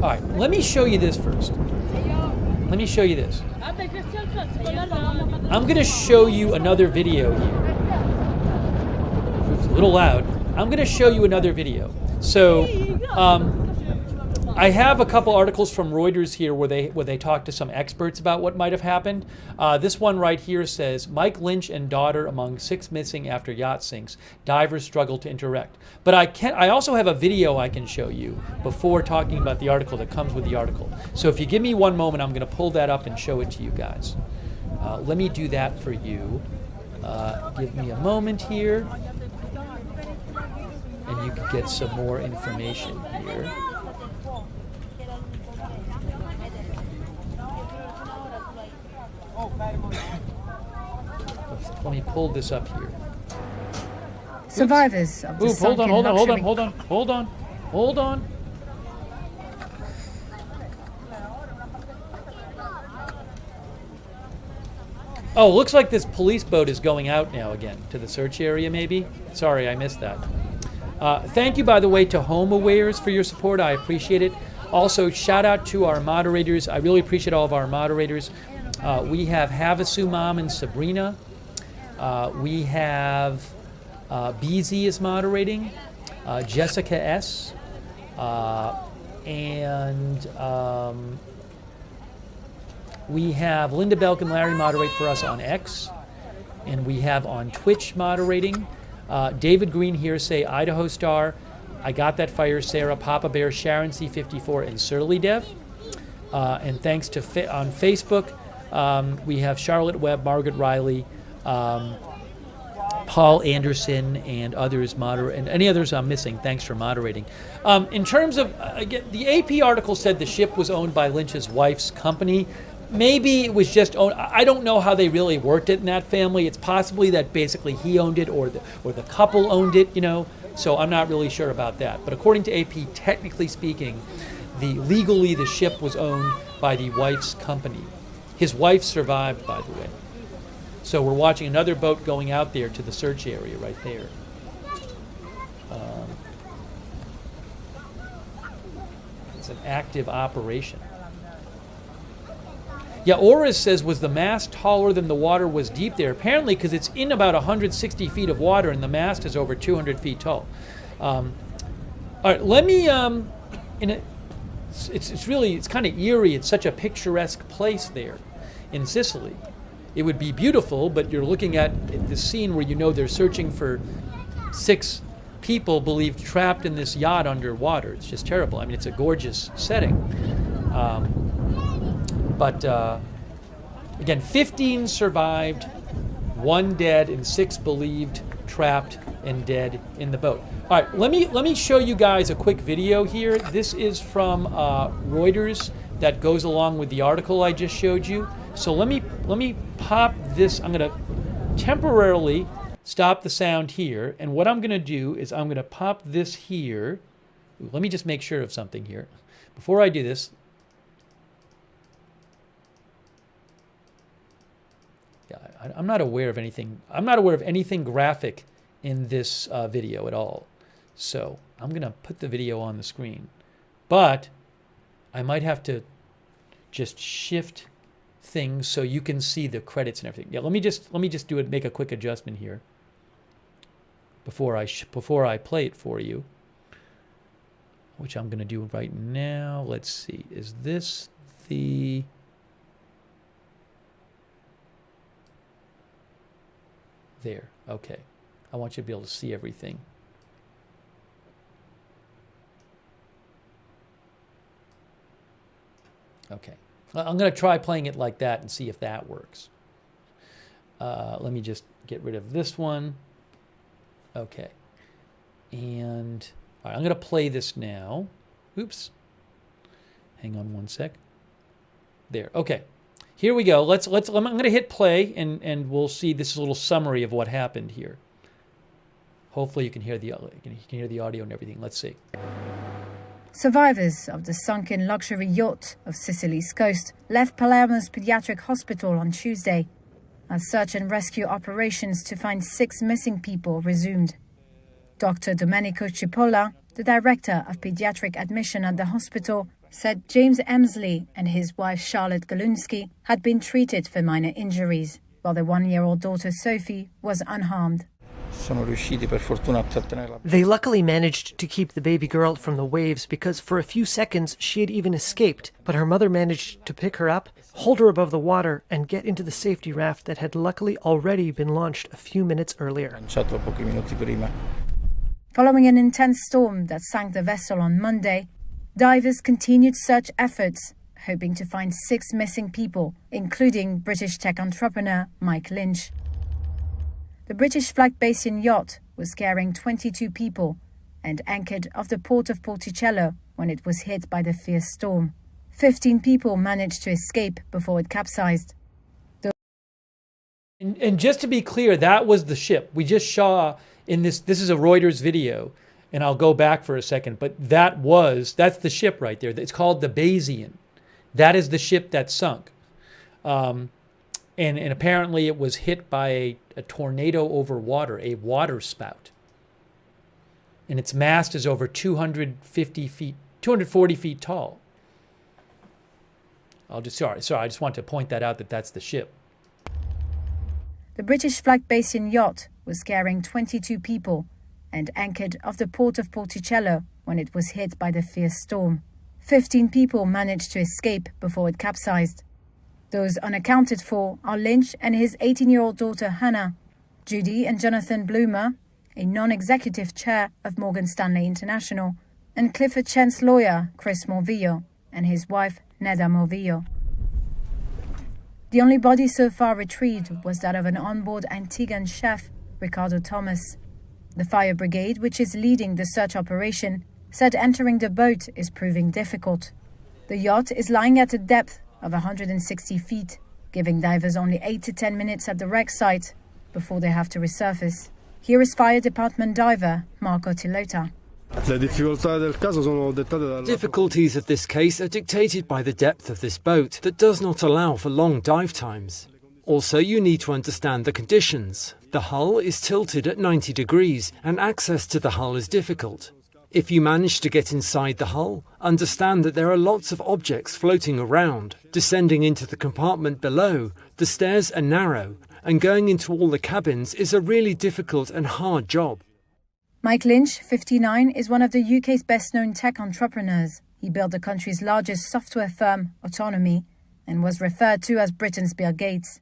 All right, let me show you this first. Let me show you this. I'm going to show you another video here. It's a little loud. I'm going to show you another video. So I have a couple articles from Reuters here where they talk to some experts about what might have happened. This one right here says, Mike Lynch and daughter among 6 missing after yacht sinks. Divers struggle to interact. But I also have a video I can show you before talking about the article that comes with the article. So if you give me one moment, I'm going to pull that up and show it to you guys. Let me do that for you. Give me a moment here. And you can get some more information here. Let me pull this up here. Survivors of the Ooh, hold on. Oh, looks like this police boat is going out now again to the search area, maybe? Sorry, I missed that. Thank you, by the way, to HomeAwares for your support. I appreciate it. Also, shout out to our moderators. I really appreciate all of our moderators. We have Havasu Mom and Sabrina. We have BZ is moderating, Jessica S. And we have Linda Belk and Larry moderate for us on X. And we have on Twitch moderating. David Green here say Idaho Star, I got that fire, Sarah, Papa Bear, Sharon C54, and Surly Dev. And thanks to on Facebook, we have Charlotte Webb, Margaret Riley, Paul Anderson, and others and any others I'm missing. Thanks for moderating. In terms of again, the AP article said the ship was owned by Lynch's wife's company. Maybe it was just owned. I don't know how they really worked it in that family. It's possibly that basically he owned it or the couple owned it, you know. So I'm not really sure about that. But according to AP, technically speaking, legally the ship was owned by the wife's company. His wife survived, by the way. So we're watching another boat going out there to the search area right there. It's an active operation. Yeah, Oris says, was the mast taller than the water was deep there? Apparently, because it's in about 160 feet of water and the mast is over 200 feet tall. All right, let me, it's kind of eerie. It's such a picturesque place there in Sicily. It would be beautiful, but you're looking at the scene where you know they're searching for 6 people believed trapped in this yacht underwater. It's just terrible. I mean, it's a gorgeous setting. But again, 15 survived, 1 dead, and 6 believed trapped and dead in the boat. All right, let me show you guys a quick video here. This is from Reuters that goes along with the article I just showed you. So let me pop this. I'm going to temporarily stop the sound here, and what I'm going to do is I'm going to pop this here. Ooh, let me just make sure of something here before I do this. I'm not aware of anything. I'm not aware of anything graphic in this video at all. So I'm going to put the video on the screen, but I might have to just shift things so you can see the credits and everything. Yeah, let me just do it. Make a quick adjustment here before I play it for you, which I'm going to do right now. Let's see. Is this the? There. Okay. I want you to be able to see everything. Okay. I'm going to try playing it like that and see if that works. Let me just get rid of this one. Okay. And all right, I'm going to play this now. Oops. Hang on one sec. There. Okay. Here we go. I'm going to hit play and we'll see. This is a little summary of what happened here. Hopefully you can hear the audio and everything. Let's see. Survivors of the sunken luxury yacht of Sicily's coast left Palermo's pediatric hospital on Tuesday as search and rescue operations to find 6 missing people resumed. Dr. Domenico Cipolla, the director of pediatric admission at the hospital, said James Emsley and his wife Charlotte Galunski had been treated for minor injuries, while their 1-year-old daughter Sophie was unharmed. They luckily managed to keep the baby girl from the waves because for a few seconds she had even escaped, but her mother managed to pick her up, hold her above the water, and get into the safety raft that had luckily already been launched a few minutes earlier. Following an intense storm that sank the vessel on Monday, divers continued search efforts, hoping to find 6 missing people, including British tech entrepreneur Mike Lynch. The British flag Bayesian yacht was carrying 22 people and anchored off the port of Porticello when it was hit by the fierce storm. 15 people managed to escape before it capsized. And just to be clear, that was the ship. We just saw in this is a Reuters video, and I'll go back for a second, but that's the ship right there. It's called the Bayesian. That is the ship that sunk. And apparently it was hit by a tornado over water, a waterspout. And its mast is over 240 feet tall. I just want to point that out, that's the ship. The British flag Bayesian yacht was carrying 22 people and anchored off the port of Porticello when it was hit by the fierce storm. 15 people managed to escape before it capsized. Those unaccounted for are Lynch and his 18-year-old daughter Hannah, Judy and Jonathan Bloomer, a non-executive chair of Morgan Stanley International, and Clifford Chent's lawyer Chris Morvillo and his wife Neda Morvillo. The only body so far retrieved was that of an onboard Antiguan chef, Ricardo Thomas. The fire brigade, which is leading the search operation, said entering the boat is proving difficult. The yacht is lying at a depth of 160 feet, giving divers only 8 to 10 minutes at the wreck site before they have to resurface. Here is Fire Department diver Marco Tilota. Difficulties of this case are dictated by the depth of this boat that does not allow for long dive times. Also, you need to understand the conditions. The hull is tilted at 90 degrees and access to the hull is difficult. If you manage to get inside the hull, understand that there are lots of objects floating around. Descending into the compartment below, the stairs are narrow, and going into all the cabins is a really difficult and hard job. Mike Lynch, 59, is one of the UK's best-known tech entrepreneurs. He built the country's largest software firm, Autonomy, and was referred to as Britain's Bill Gates.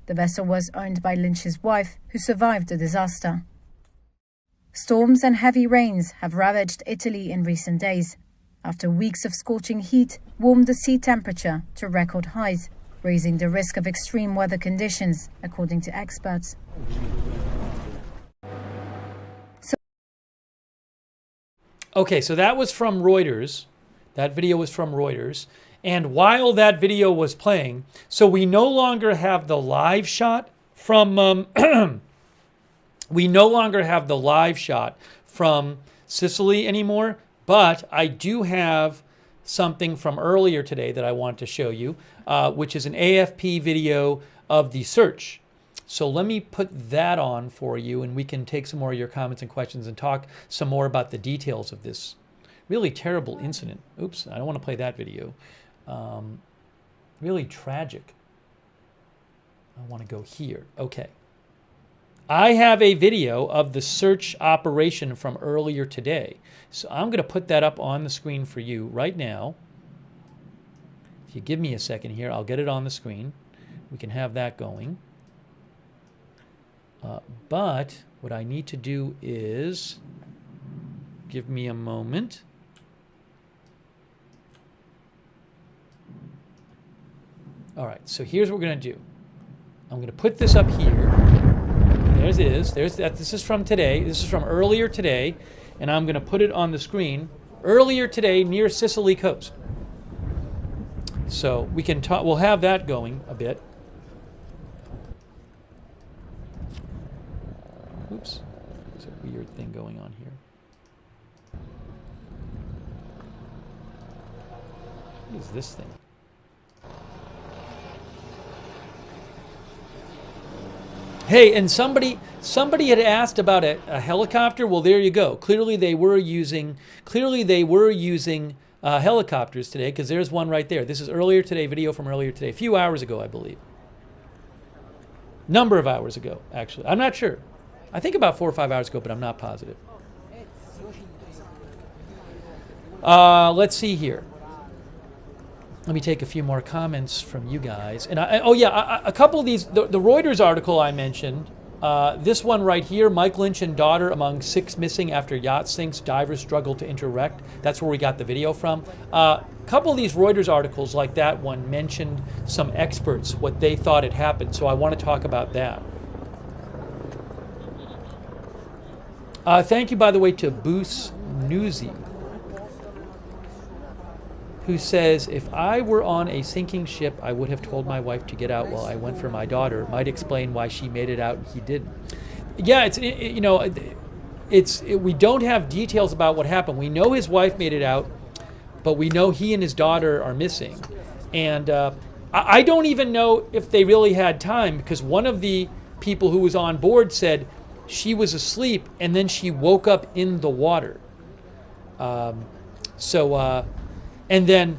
The vessel was owned by Lynch's wife, who survived the disaster. Storms and heavy rains have ravaged Italy in recent days, after weeks of scorching heat warmed the sea temperature to record highs, raising the risk of extreme weather conditions, according to experts. Okay, so that was from Reuters. That video was from Reuters. And while that video was playing, so we no longer have the live shot from Sicily anymore, but I do have something from earlier today that I want to show you, which is an AFP video of the search. So let me put that on for you, and we can take some more of your comments and questions and talk some more about the details of this really terrible incident. Oops, I don't want to play that video. Really tragic. I want to go here. Okay. I have a video of the search operation from earlier today. So I'm going to put that up on the screen for you right now. If you give me a second here, I'll get it on the screen. We can have that going. But what I need to do is, give me a moment. All right, so here's what we're going to do. I'm going to put this up here. There it is. There's that. This is from today. This is from earlier today, and I'm going to put it on the screen. Earlier today near Sicily coast. So we can talk. We'll have that going a bit. Oops, there's a weird thing going on here. What is this thing? Hey, and somebody had asked about a helicopter. Well, there you go. Clearly they were using helicopters today, because there's one right there. This is earlier today, video from earlier today, a few hours ago, I believe. Number of hours ago, actually. I'm not sure. I think about 4 or 5 hours ago, but I'm not positive. Let's see here. Let me take a few more comments from you guys. And a couple of these, the Reuters article I mentioned, this one right here, Mike Lynch/The among 6 missing after yacht sinks, divers struggle to interwreck. That's where we got the video from. A couple of these Reuters articles like that one mentioned some experts, what they thought had happened. So I want to talk about that. Thank you, by the way, to Boos Newsy, who says, if I were on a sinking ship, I would have told my wife to get out while I went for my daughter. Might explain why she made it out and he didn't. Yeah, we don't have details about what happened. We know his wife made it out, but we know he and his daughter are missing. And I don't even know if they really had time, because one of the people who was on board said she was asleep and then she woke up in the water. And then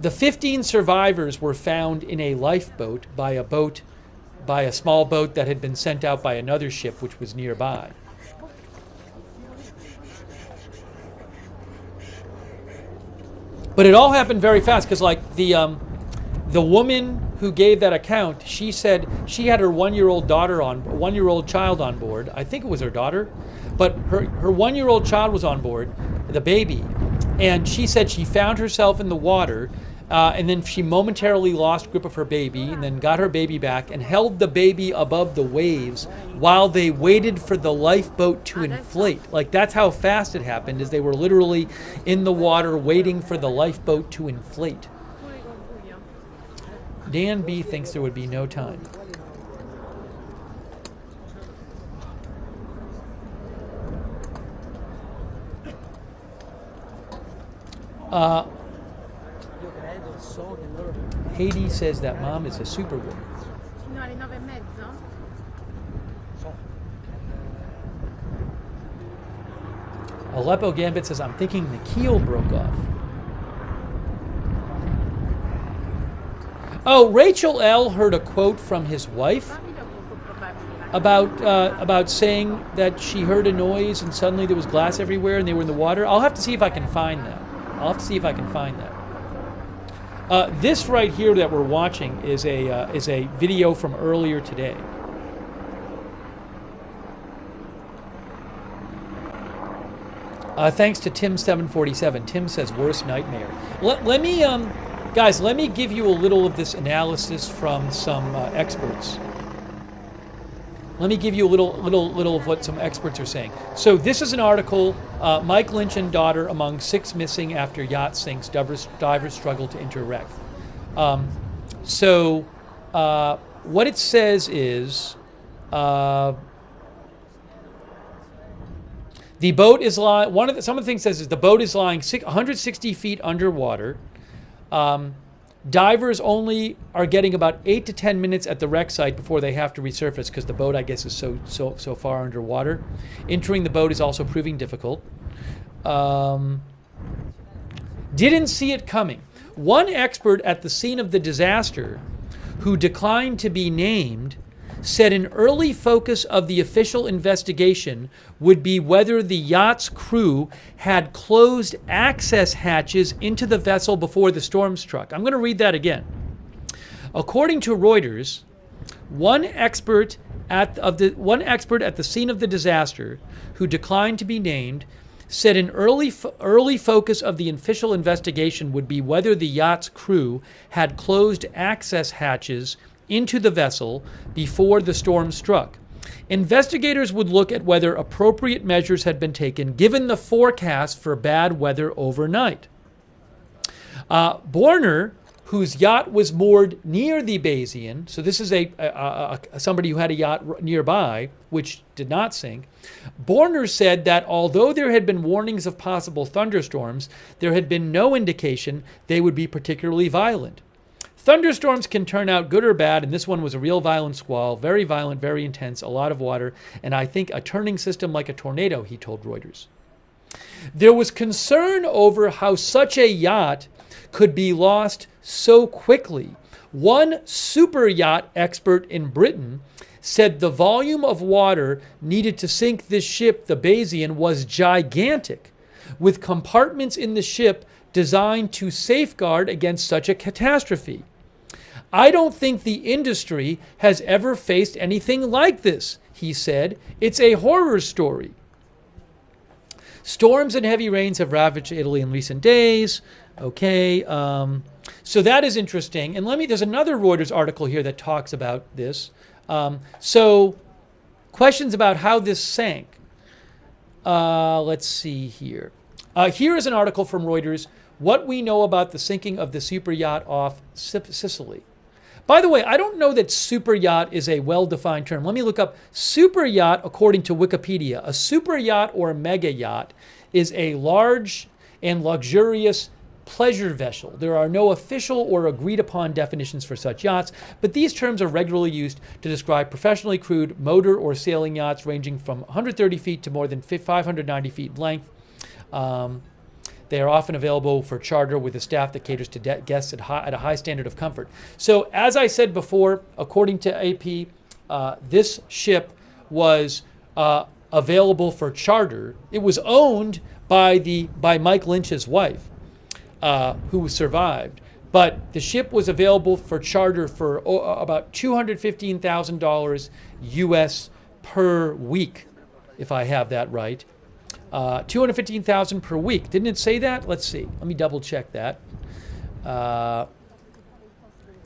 the 15 survivors were found in a lifeboat by a small boat that had been sent out by another ship which was nearby. But it all happened very fast, because like the woman who gave that account, she said she had her 1-year-old child on board. I think it was her daughter, but her 1-year-old child was on board, the baby. And she said she found herself in the water, and then she momentarily lost grip of her baby, and then got her baby back and held the baby above the waves while they waited for the lifeboat to inflate. Like, that's how fast it happened, is they were literally in the water waiting for the lifeboat to inflate. Dan B thinks there would be no time. Haiti says that mom is a superwoman. Aleppo Gambit says, I'm thinking the keel broke off. Oh, Rachel L. heard a quote from his wife about saying that she heard a noise and suddenly there was glass everywhere and they were in the water. I'll have to see if I can find that. This right here that we're watching is a video from earlier today. Thanks to Tim747. Tim says, worst nightmare. Let me, guys, let me give you a little of this analysis from some experts. Let me give you a little of what some experts are saying. So this is an article, Mike Lynch/The among 6 missing after yacht sinks, divers struggle to interwreck. What it says is, the boat is lying. Some of the things says is the boat is lying 160 feet underwater. Divers only are getting about 8 to 10 minutes at the wreck site before they have to resurface, because the boat, I guess, is so far underwater. Entering the boat is also proving difficult. Didn't see it coming. One expert at the scene of the disaster, who declined to be named, said an early focus of the official investigation would be whether the yacht's crew had closed access hatches into the vessel before the storm struck. I'm going to read that again. According to Reuters, one expert One expert at the scene of the disaster, who declined to be named, said an early focus of the official investigation would be whether the yacht's crew had closed access hatches into the vessel before the storm struck. Investigators would look at whether appropriate measures had been taken given the forecast for bad weather overnight. Borner, whose yacht was moored near the Bayesian, so this is somebody who had a yacht nearby, which did not sink. Borner said that although there had been warnings of possible thunderstorms, there had been no indication they would be particularly violent. Thunderstorms can turn out good or bad, and this one was a real violent squall, very violent, very intense, a lot of water, and I think a turning system like a tornado, he told Reuters. There was concern over how such a yacht could be lost so quickly. One super yacht expert in Britain said the volume of water needed to sink this ship, the Bayesian, was gigantic, with compartments in the ship designed to safeguard against such a catastrophe. I don't think the industry has ever faced anything like this, he said. It's a horror story. Storms and heavy rains have ravaged Italy in recent days. Okay, so that is interesting. And there's another Reuters article here that talks about this. So questions about how this sank. Let's see here. Here is an article from Reuters, what we know about the sinking of the super yacht off Sicily. By the way, I don't know that super yacht is a well-defined term. Let me look up super yacht according to Wikipedia. A super yacht or mega yacht is a large and luxurious pleasure vessel. There are no official or agreed upon definitions for such yachts, but these terms are regularly used to describe professionally crewed motor or sailing yachts ranging from 130 feet to more than 590 feet in length. They are often available for charter with a staff that caters to guests at a high standard of comfort. So as I said before, according to AP, this ship was available for charter. It was owned by Mike Lynch's wife, who survived. But the ship was available for charter for about $215,000 US per week, if I have that right. $215,000 per week. Didn't it say that? Let's see. Let me double check that.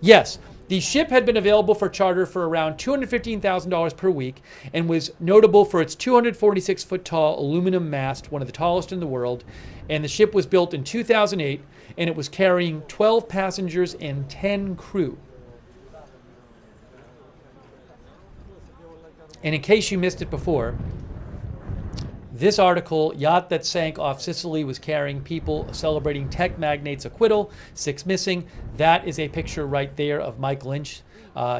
Yes, the ship had been available for charter for around $215,000 per week and was notable for its 246-foot tall aluminum mast, one of the tallest in the world. And the ship was built in 2008, and it was carrying 12 passengers and 10 crew. And in case you missed it before, this article, yacht that sank off Sicily, was carrying people celebrating tech magnate's acquittal, 6 missing. That is a picture right there of Mike Lynch,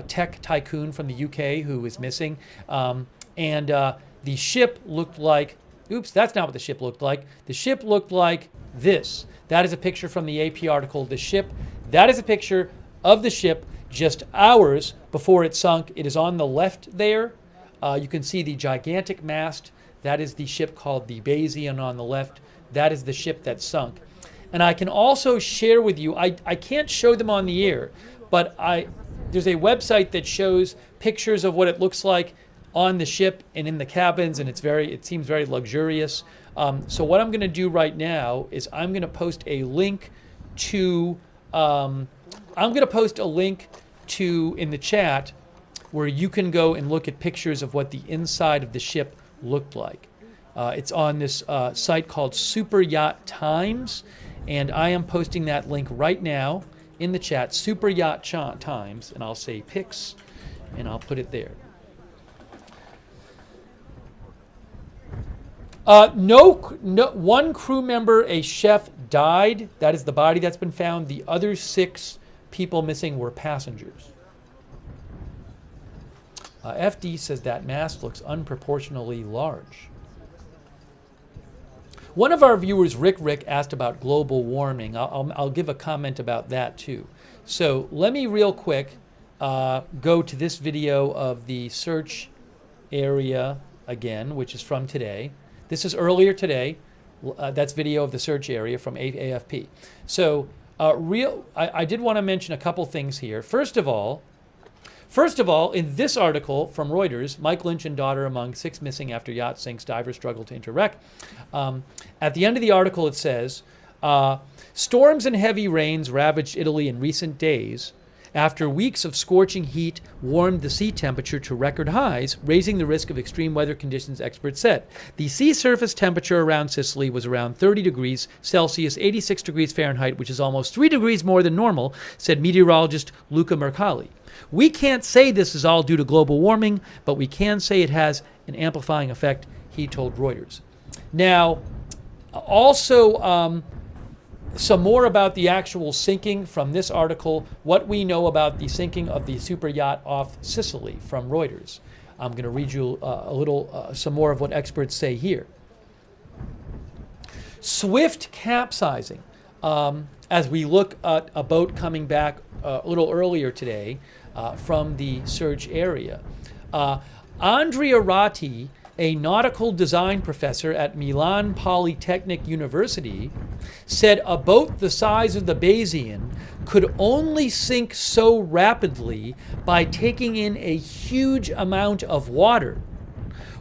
tech tycoon from the UK who is missing. The ship looked like, oops, that's not what the ship looked like. The ship looked like this. That is a picture from the AP article. The ship, that is a picture of the ship just hours before it sunk. It is on the left there. You can see the gigantic mast. That is the ship called the Bayesian on the left. That is the ship that sunk. And I can also share with you, I can't show them on the air, but there's a website that shows pictures of what it looks like on the ship and in the cabins, and it seems very luxurious. So what I'm going to do right now is I'm going to post a link to in the chat where you can go and look at pictures of what the inside of the ship looked like. It's on this site called Super Yacht Times, and I am posting that link right now in the chat, Super Yacht Times, and I'll say pics, and I'll put it there. One crew member, a chef, died. That is the body that's been found. The other 6 people missing were passengers. FD says that mast looks unproportionally large. One of our viewers, Rick, asked about global warming. I'll give a comment about that too. So let me real quick go to this video of the search area again, which is from today. This is earlier today. That's video of the search area from AFP. So I did want to mention a couple things here. First of all, First of all, in this article from Reuters, Mike Lynch and daughter among 6 missing after yacht sinks, divers struggle to interwreck. At the end of the article, it says, storms and heavy rains ravaged Italy in recent days after weeks of scorching heat warmed the sea temperature to record highs, raising the risk of extreme weather conditions, experts said. The sea surface temperature around Sicily was around 30 degrees Celsius, 86 degrees Fahrenheit, which is almost 3 degrees more than normal, said meteorologist Luca Mercalli. We can't say this is all due to global warming, but we can say it has an amplifying effect, he told Reuters. Now, also, some more about the actual sinking from this article, what we know about the sinking of the super yacht off Sicily from Reuters. I'm going to read you some more of what experts say here. Swift capsizing. As we look at a boat coming back a little earlier today from the search area. Andrea Ratti, a nautical design professor at Milan Polytechnic University, said a boat the size of the Bayesian could only sink so rapidly by taking in a huge amount of water.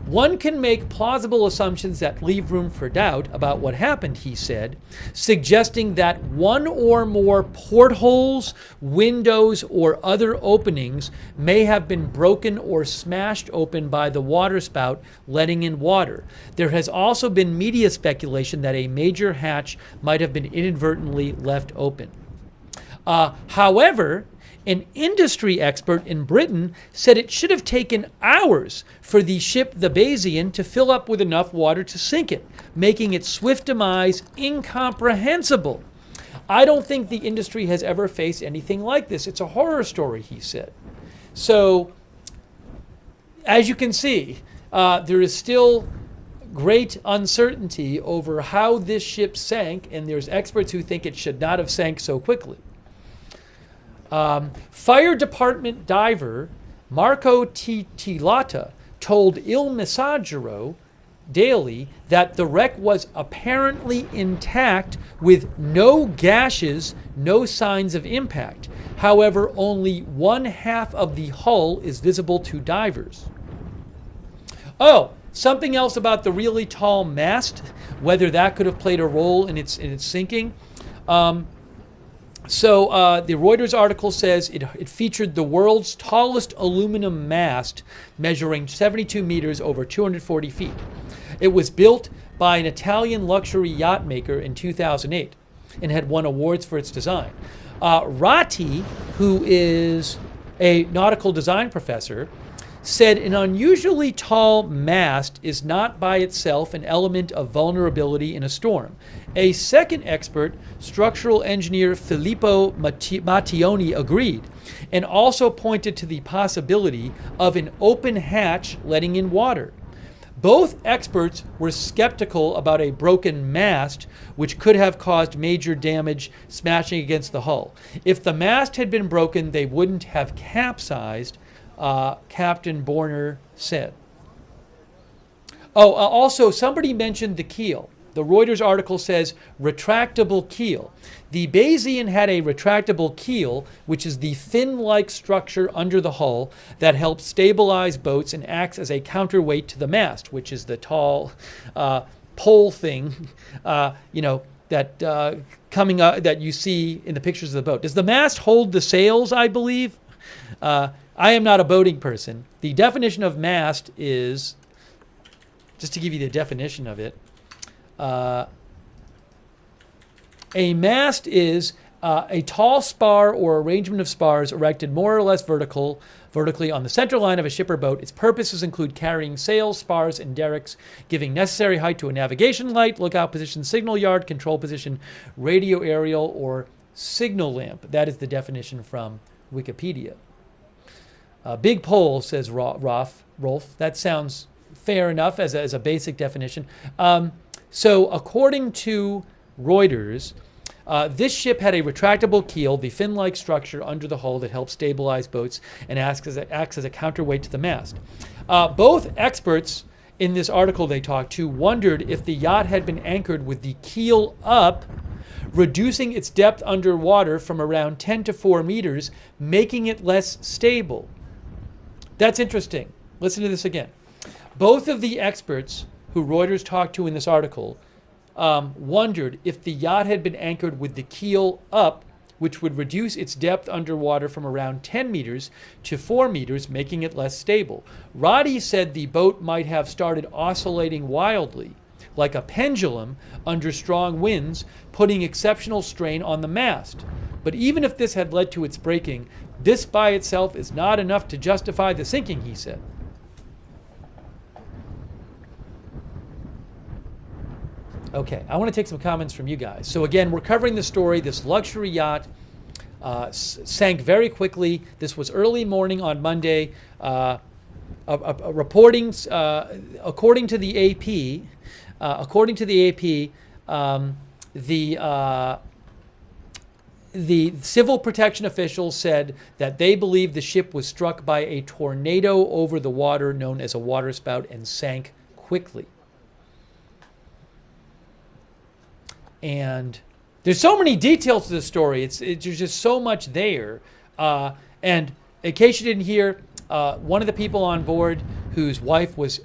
One can make plausible assumptions that leave room for doubt about what happened, he said, suggesting that one or more portholes, windows, or other openings may have been broken or smashed open by the waterspout, letting in water. There has also been media speculation that a major hatch might have been inadvertently left open. However, an industry expert in Britain said it should have taken hours for the ship, the Bayesian, to fill up with enough water to sink it, making its swift demise incomprehensible. I don't think the industry has ever faced anything like this. It's a horror story, he said. So, as you can see, there is still great uncertainty over how this ship sank, and there's experts who think it should not have sank so quickly. Fire department diver Marco Tillata told Il Messaggero Daily that the wreck was apparently intact with no gashes, no signs of impact. However, only one half of the hull is visible to divers. Oh, something else about the really tall mast, whether that could have played a role in its sinking. So the Reuters article says it featured the world's tallest aluminum mast, measuring 72 meters over 240 feet. It was built by an Italian luxury yacht maker in 2008 and had won awards for its design. Ratti, who is a nautical design professor, said an unusually tall mast is not by itself an element of vulnerability in a storm. A second expert, structural engineer Filippo Mattioni, agreed and also pointed to the possibility of an open hatch letting in water. Both experts were skeptical about a broken mast, which could have caused major damage smashing against the hull. If the mast had been broken, they wouldn't have capsized, Captain Borner said. Also, somebody mentioned the keel. The Reuters article says retractable keel. The Bayesian had a retractable keel, which is the fin-like structure under the hull that helps stabilize boats and acts as a counterweight to the mast, which is the tall pole thing, that coming up that you see in the pictures of the boat. Does the mast hold the sails? I believe. I am not a boating person. The definition of mast is, just to give you the definition of it, a mast is a tall spar or arrangement of spars erected more or less vertically on the center line of a ship or boat. Its purposes include carrying sails, spars, and derricks, giving necessary height to a navigation light, lookout position, signal yard, control position, radio aerial, or signal lamp. That is the definition from Wikipedia. Big pole, says Rolf. That sounds fair enough as a basic definition. So according to Reuters, this ship had a retractable keel, the fin-like structure under the hull that helps stabilize boats and acts as a counterweight to the mast. Both experts in this article they talked to wondered if the yacht had been anchored with the keel up, reducing its depth underwater from around 10 to 4 meters, making it less stable. That's interesting. Listen to this again. Both of the experts who Reuters talked to in this article wondered if the yacht had been anchored with the keel up, which would reduce its depth underwater from around 10 meters to 4 meters, making it less stable. Roddy said the boat might have started oscillating wildly, like a pendulum under strong winds, putting exceptional strain on the mast. But even if this had led to its breaking, this by itself is not enough to justify the sinking, he said. Okay, I want to take some comments from you guys. So again, we're covering the story. This luxury yacht sank very quickly. This was early morning on Monday. According to the AP, the civil protection officials said that they believe the ship was struck by a tornado over the water known as a waterspout and sank quickly. And there's so many details to the story. There's just so much there. And in case you didn't hear, one of the people on board whose wife was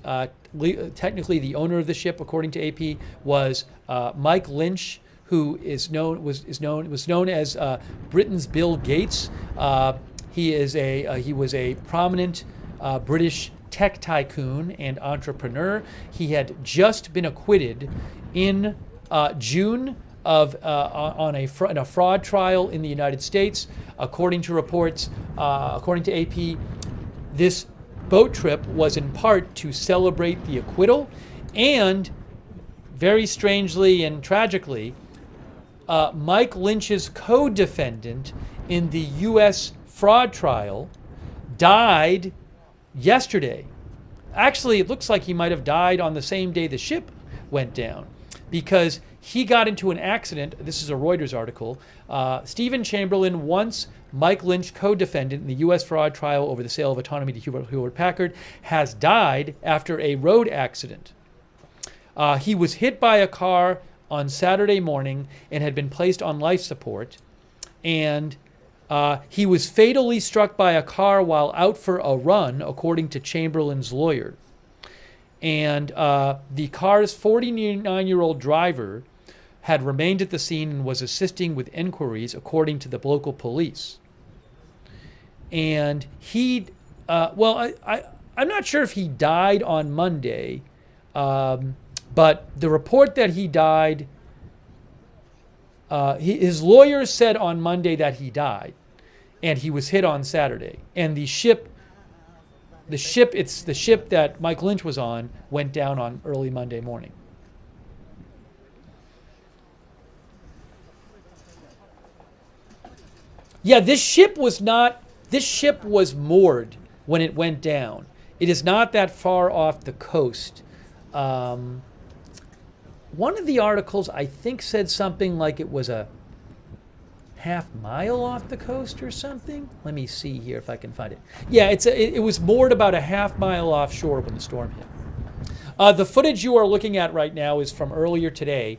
technically the owner of the ship, according to AP, was Mike Lynch, who was known as Britain's Bill Gates. He was a prominent British tech tycoon and entrepreneur. He had just been acquitted in June of in a fraud trial in the United States. According to reports, according to AP, this boat trip was in part to celebrate the acquittal, and very strangely and tragically, Mike Lynch's co-defendant in the U.S. fraud trial died yesterday. Actually, it looks like he might have died on the same day the ship went down, because he got into an accident. This is a Reuters article. Stephen Chamberlain, once Mike Lynch co-defendant in the U.S. fraud trial over the sale of autonomy to Hewlett-Packard, has died after a road accident. He was hit by a car on Saturday morning and had been placed on life support. And he was fatally struck by a car while out for a run, according to Chamberlain's lawyer. And the car's 49-year-old driver had remained at the scene and was assisting with inquiries, according to the local police. And I'm not sure if he died on Monday, but the report that he died, his lawyers said on Monday that he died, and he was hit on Saturday. And the ship that Mike Lynch was on went down on early Monday morning. Yeah, this ship was moored when it went down. It is not that far off the coast. One of the articles, I think, said something like it was a half-mile off the coast or something. Let me see here if I can find it. Yeah, it was moored about a half-mile offshore when the storm hit. The footage you are looking at right now is from earlier today.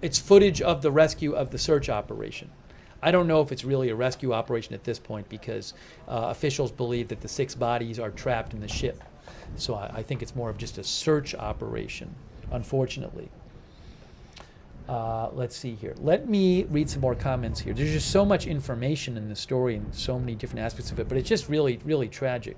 It's footage of the rescue of the search operation. I don't know if it's really a rescue operation at this point, because officials believe that the 6 bodies are trapped in the ship. So I think it's more of just a search operation, unfortunately. Let's see here. Let me read some more comments here. There's just so much information in the story and so many different aspects of it, but it's just really, really tragic.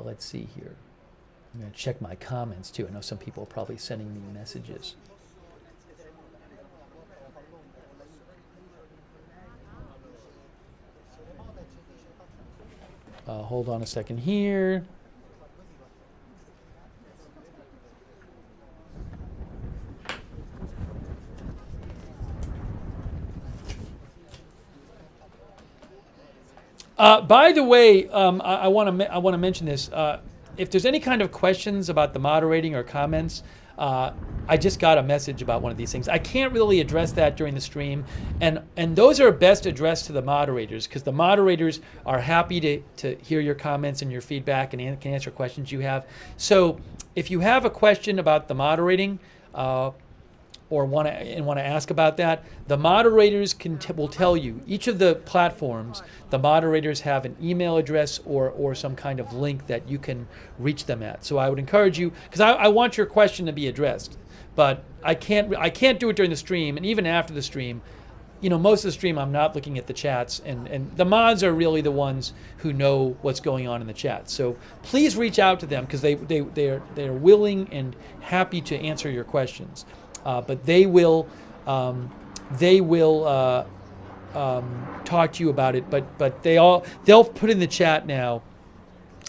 Let's see here. I'm going to check my comments too. I know some people are probably sending me messages. Hold on a second here. By the way, I want to mention this. If there's any kind of questions about the moderating or comments, I just got a message about one of these things. I can't really address that during the stream, and those are best addressed to the moderators, because the moderators are happy to hear your comments and your feedback and can answer questions you have. So if you have a question about the moderating or want to ask about that, the moderators will tell you. Each of the platforms, the moderators have an email address or some kind of link that you can reach them at. So I would encourage you, because I want your question to be addressed, but I can't do it during the stream, and even after the stream. Most of the stream I'm not looking at the chats, and the mods are really the ones who know what's going on in the chat. So please reach out to them, because they're willing and happy to answer your questions. But they will talk to you about it. But they'll put in the chat now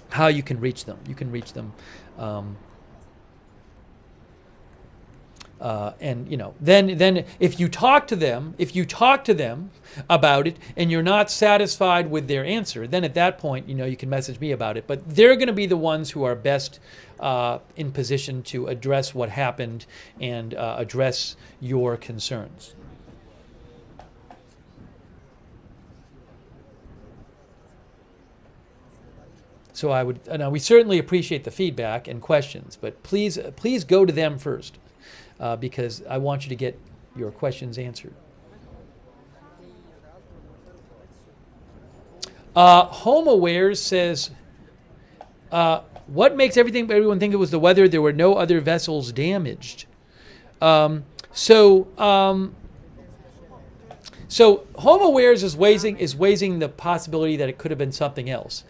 how you can reach them. You can reach them, and then if you talk to them about it and you're not satisfied with their answer, then at that point you can message me about it. But they're going to be the ones who are best in position to address what happened and address your concerns. So we certainly appreciate the feedback and questions, but please go to them first, because I want you to get your questions answered. HomeAwares says, what makes everyone think it was the weather? There were no other vessels damaged. So HomeAwares is weighing the possibility that it could have been something else.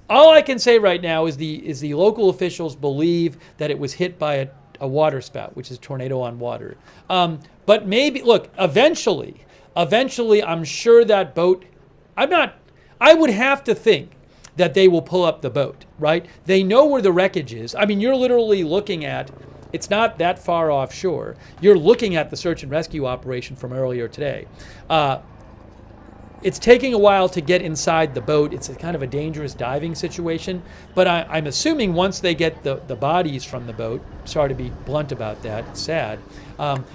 All I can say right now is the local officials believe that it was hit by a waterspout, which is a tornado on water. But maybe, look, eventually, I'm sure that boat, I would have to think that they will pull up the boat, right? They know where the wreckage is. I mean, you're literally looking at, it's not that far offshore. You're looking at the search and rescue operation from earlier today. It's taking a while to get inside the boat. It's a kind of a dangerous diving situation. But I'm assuming once they get the bodies from the boat, sorry to be blunt about that, it's sad,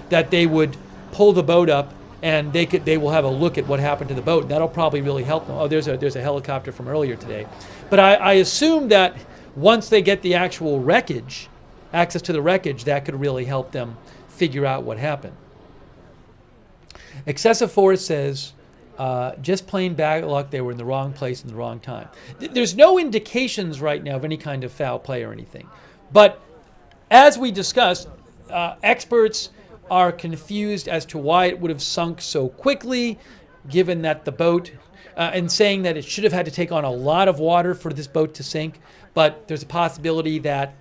that they would pull the boat up and they will have a look at what happened to the boat. That'll probably really help them. Oh, there's a helicopter from earlier today. But I assume that once they get the actual wreckage, access to the wreckage, that could really help them figure out what happened. Excessive Force says, just plain bad luck, they were in the wrong place in the wrong time. There's no indications right now of any kind of foul play or anything. But as we discussed, experts are confused as to why it would have sunk so quickly, given that the boat, and saying that it should have had to take on a lot of water for this boat to sink. But there's a possibility that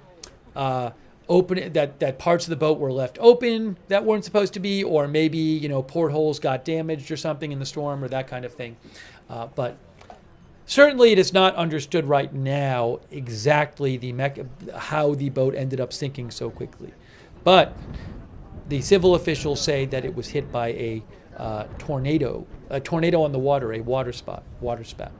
that parts of the boat were left open that weren't supposed to be, or maybe portholes got damaged or something in the storm or that kind of thing. But certainly it is not understood right now exactly how the boat ended up sinking so quickly. But the civil officials say that it was hit by a tornado on the water, a waterspout.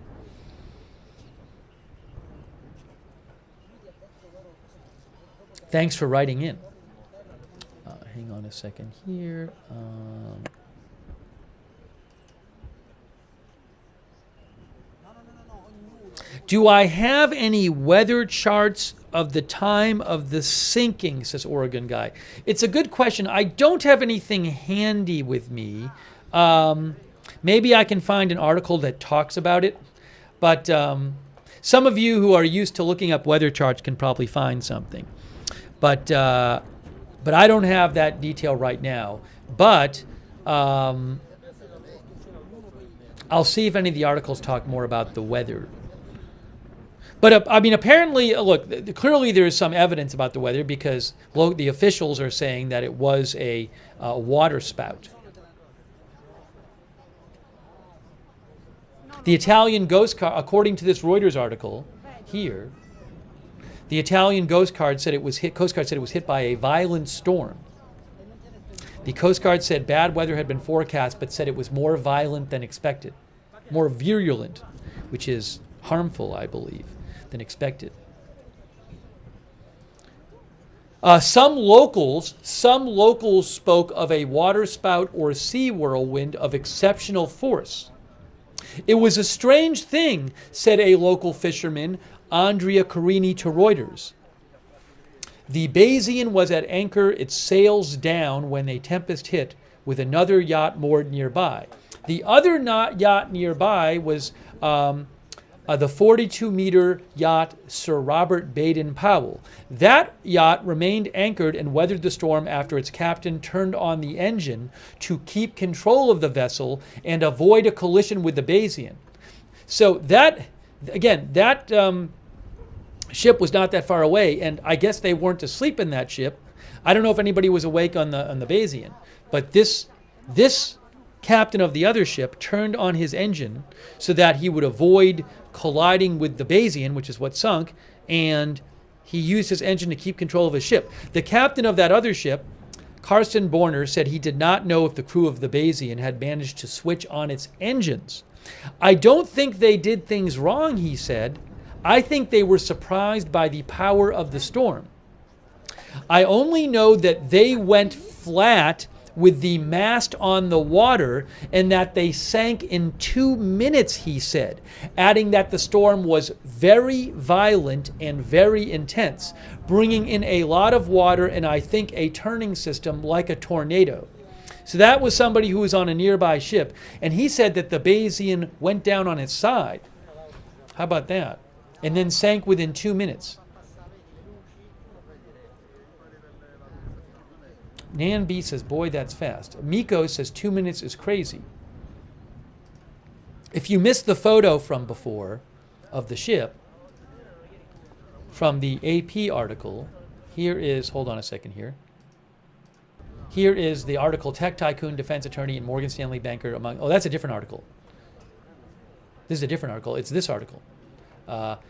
Thanks for writing in. Hang on a second here. Do I have any weather charts of the time of the sinking, says Oregon Guy. It's a good question. I don't have anything handy with me. Maybe I can find an article that talks about it. But some of you who are used to looking up weather charts can probably find something. But I don't have that detail right now. But I'll see if any of the articles talk more about the weather. But I mean, apparently, look, clearly there is some evidence about the weather, because the officials are saying that it was a waterspout. The Italian Coast Guard, according to this Reuters article here, the Italian Coast Guard said it was hit by a violent storm. The Coast Guard said bad weather had been forecast, but said it was more violent than expected, more virulent, which is harmful, I believe, than expected. Some locals spoke of a waterspout or sea whirlwind of exceptional force. It was a strange thing, said a local fisherman, Andrea Carini, to Reuters. The Bayesian was at anchor, its sails down, when a tempest hit, with another yacht moored nearby. The other yacht nearby was the 42-meter yacht Sir Robert Baden-Powell. That yacht remained anchored and weathered the storm after its captain turned on the engine to keep control of the vessel and avoid a collision with the Bayesian. So that ship was not that far away, and I guess they weren't asleep in that ship. I don't know if anybody was awake on the Bayesian, but this captain of the other ship turned on his engine so that he would avoid colliding with the Bayesian, which is what sunk, and he used his engine to keep control of his ship. The captain of that other ship, Carsten Borner, said he did not know if the crew of the Bayesian had managed to switch on its engines. I don't think they did things wrong, he said. I think they were surprised by the power of the storm. I only know that they went flat with the mast on the water and that they sank in 2 minutes, he said, adding that the storm was very violent and very intense, bringing in a lot of water and I think a turning system like a tornado. So that was somebody who was on a nearby ship, and he said that the Bayesian went down on its side. How about that? And then sank within 2 minutes. Nan B says, boy, that's fast. Miko says 2 minutes is crazy. If you missed the photo from before of the ship, from the AP article, here is, hold on a second here. Here is the article, Tech Tycoon, Defense Attorney, and Morgan Stanley Banker among, oh, that's a different article. This is a different article. It's this article.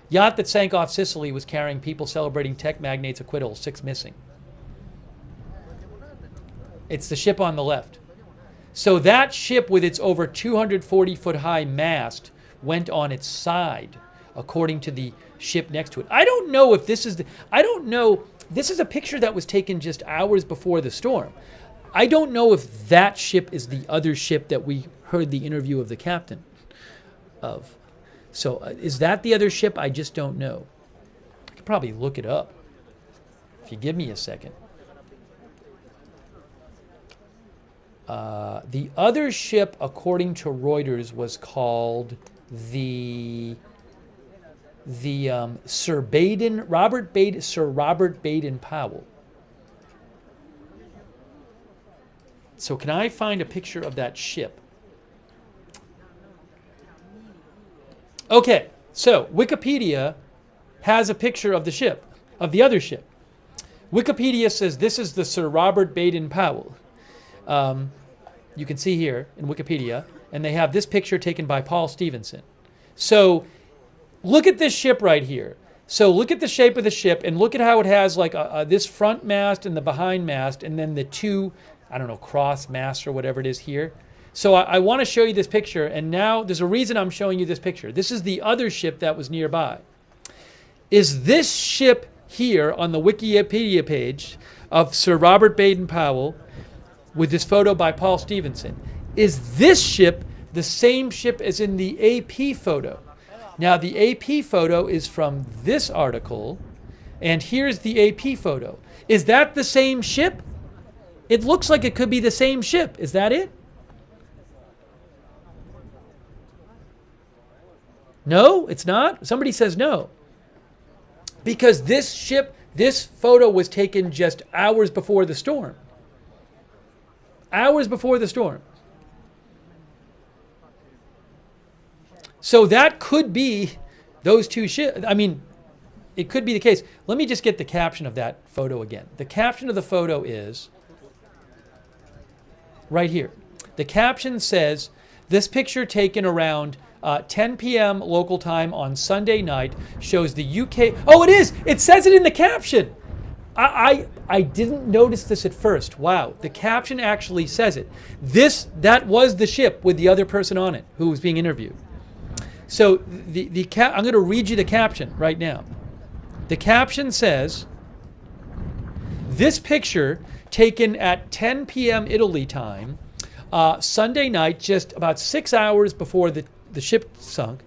Yacht that sank off Sicily was carrying people celebrating tech magnates' acquittal, 6 missing. It's the ship on the left. So that ship with its over 240-foot high mast went on its side, according to the ship next to it. I don't know if this is this is a picture that was taken just hours before the storm. I don't know if that ship is the other ship that we heard the interview of the captain of. So is that the other ship? I just don't know. I could probably look it up if you give me a second. The other ship, according to Reuters, was called the Sir Robert Baden-Powell. So can I find a picture of that ship? Okay, so Wikipedia has a picture of the ship, of the other ship. Wikipedia says this is the Sir Robert Baden-Powell. You can see here in Wikipedia, and they have this picture taken by Paul Stevenson. So look at this ship right here. So look at the shape of the ship, and look at how it has like this front mast and the behind mast, and then the two, I don't know, cross masts or whatever it is here. So I want to show you this picture, and now there's a reason I'm showing you this picture. This is the other ship that was nearby. Is this ship here on the Wikipedia page of Sir Robert Baden-Powell with this photo by Paul Stevenson, is this ship the same ship as in the AP photo? Now the AP photo is from this article, and here's the AP photo. Is that the same ship? It looks like it could be the same ship. Is that it? No, it's not? Somebody says no. Because this ship, this photo was taken just hours before the storm. Hours before the storm. So that could be those two ships. I mean, it could be the case. Let me just get the caption of that photo again. The caption of the photo is right here. The caption says, this picture taken around 10 p.m. local time on Sunday night shows the UK. Oh, it is. It says it in the caption. I didn't notice this at first. Wow, the caption actually says it. That was the ship with the other person on it who was being interviewed. So I'm going to read you the caption right now. The caption says, This picture, taken at 10 p.m. Italy time, Sunday night, just about 6 hours before the ship sunk,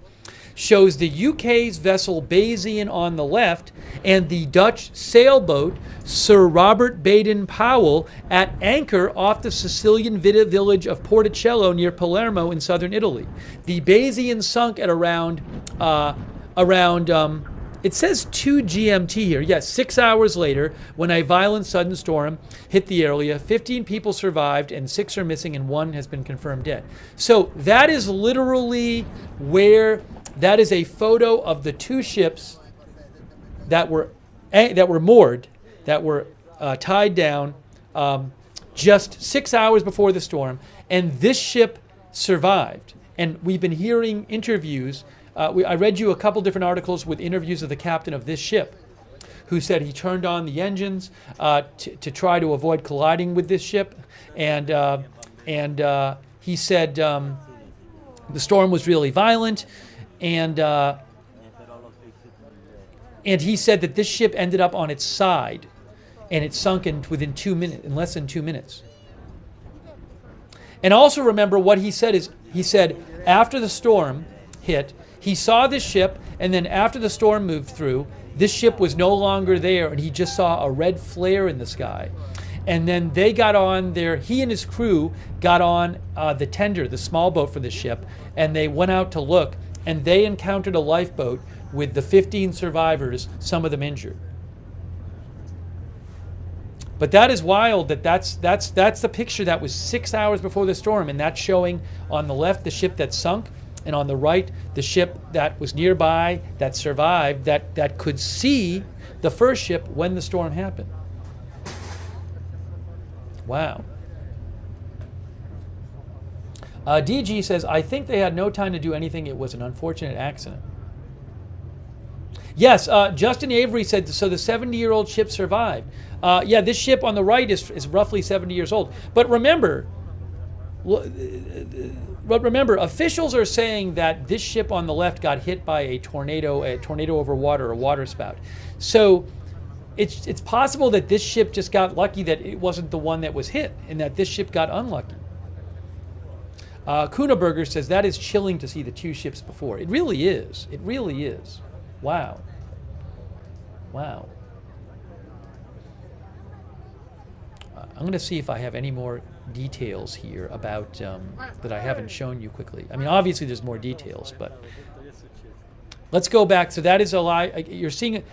shows the UK's vessel Bayesian on the left and the Dutch sailboat Sir Robert Baden-Powell at anchor off the Sicilian village of Porticello near Palermo in southern Italy. The Bayesian sunk at around it says 2 GMT here. Yes, 6 hours later, when a violent sudden storm hit the area. 15 people survived and 6 are missing and 1 has been confirmed dead. So that is literally where, that is a photo of the 2 ships that were moored, that were tied down just 6 hours before the storm. And this ship survived. And we've been hearing interviews. I read you a couple different articles with interviews of the captain of this ship, who said he turned on the engines to try to avoid colliding with this ship, and he said the storm was really violent, and he said that this ship ended up on its side, and it sunk in less than 2 minutes. And also remember what he said is, he said after the storm hit, he saw this ship, and then after the storm moved through, this ship was no longer there, and he just saw a red flare in the sky. And then they got on there, he and his crew got on the tender, the small boat for the ship, and they went out to look, and they encountered a lifeboat with the 15 survivors, some of them injured. But that is wild. That's the picture that was 6 hours before the storm, and that's showing on the left the ship that sunk, and on the right the ship that was nearby that survived, that could see the first ship when the storm happened. Wow. DG says, I think they had no time to do anything. It was an unfortunate accident. Yes, Justin Avery said, so the 70-year-old ship survived. Yeah, this ship on the right is roughly 70 years old. But remember, officials are saying that this ship on the left got hit by a tornado over water, a waterspout. So it's possible that this ship just got lucky that it wasn't the one that was hit, and that this ship got unlucky. Kuhneberger says, that is chilling to see the 2 ships before. It really is. It really is. Wow. Wow. I'm going to see if I have any more details here about that I haven't shown you quickly. I mean, obviously there's more details, but let's go back. So that is a live. You're seeing it.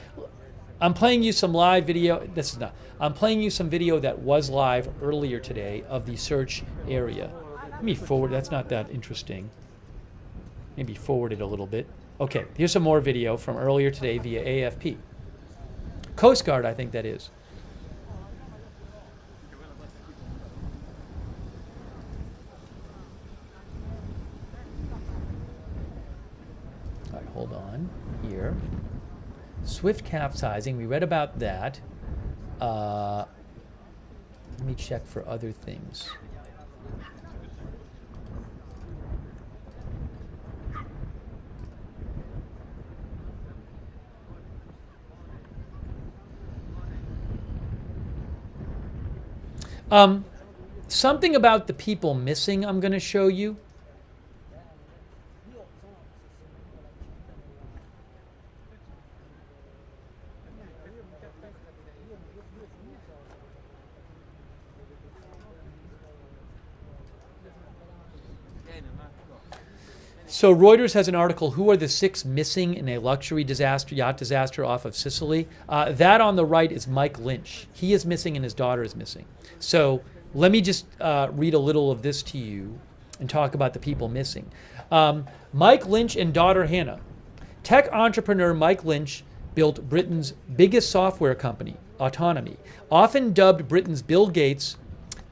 I'm playing you some live video. This is not. I'm playing you some video that was live earlier today of the search area. Let me forward. That's not that interesting. Maybe forward it a little bit. Okay, here's some more video from earlier today via AFP. Coast Guard, I think that is. All right, hold on here. Swift capsizing, we read about that. Let me check for other things. Something about the people missing I'm going to show you. So Reuters has an article, who are the 6 missing in a luxury yacht disaster off of Sicily? That on the right is Mike Lynch. He is missing and his daughter is missing. So let me just read a little of this to you and talk about the people missing. Mike Lynch and daughter Hannah. Tech entrepreneur Mike Lynch built Britain's biggest software company, Autonomy. Often dubbed Britain's Bill Gates,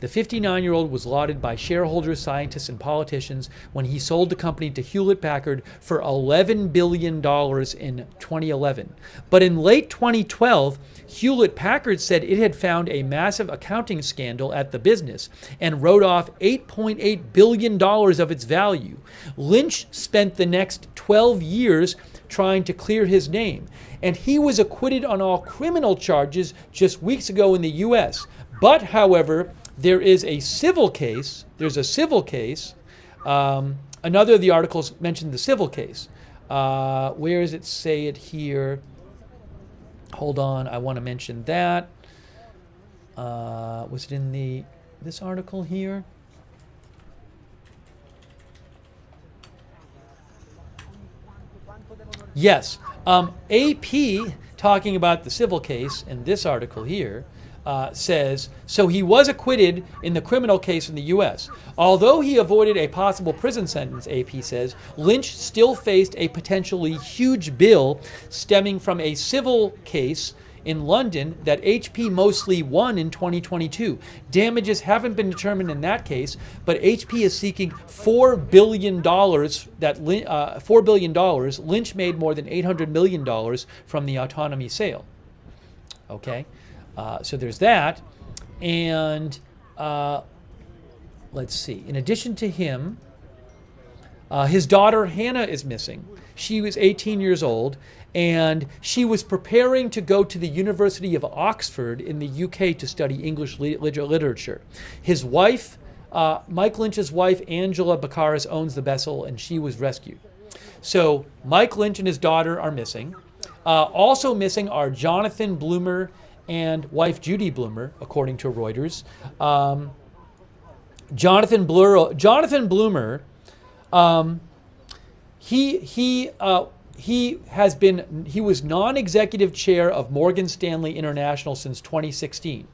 The 59-year-old was lauded by shareholders, scientists, and politicians when he sold the company to Hewlett-Packard for $11 billion in 2011. But in late 2012, Hewlett-Packard said it had found a massive accounting scandal at the business and wrote off $8.8 billion of its value. Lynch spent the next 12 years trying to clear his name, and he was acquitted on all criminal charges just weeks ago in the U.S. But, however, there is a civil case. There's a civil case. Another of the articles mentioned the civil case. Where does it say it here? Hold on, I want to mention that. Was it in this article here? Yes. AP, talking about the civil case in this article here, says, so he was acquitted in the criminal case in the U.S. Although he avoided a possible prison sentence, AP says, Lynch still faced a potentially huge bill stemming from a civil case in London that HP mostly won in 2022. Damages haven't been determined in that case, but HP is seeking $4 billion. $4 billion. Lynch made more than $800 million from the autonomy sale. Okay, so there's that. And let's see. In addition to him, his daughter Hannah is missing. She was 18 years old, and she was preparing to go to the University of Oxford in the UK to study English literature. His wife, Mike Lynch's wife, Angela Baccaris, owns the vessel, and she was rescued. So Mike Lynch and his daughter are missing. Also missing are Jonathan Bloomer and wife Judy Bloomer, according to Reuters. Jonathan Bloomer, he was non-executive chair of Morgan Stanley International since 2016.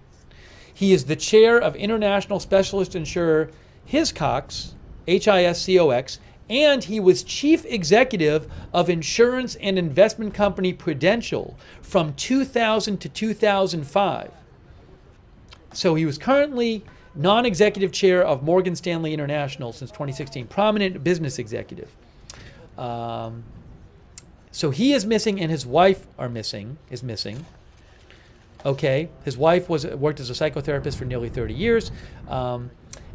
He is the chair of international specialist insurer Hiscox, Hiscox, and he was chief executive of insurance and investment company Prudential from 2000 to 2005. So he was currently non-executive chair of Morgan Stanley International since 2016, prominent business executive. So he is missing, and his wife is missing. Okay, his wife worked as a psychotherapist for nearly 30 years,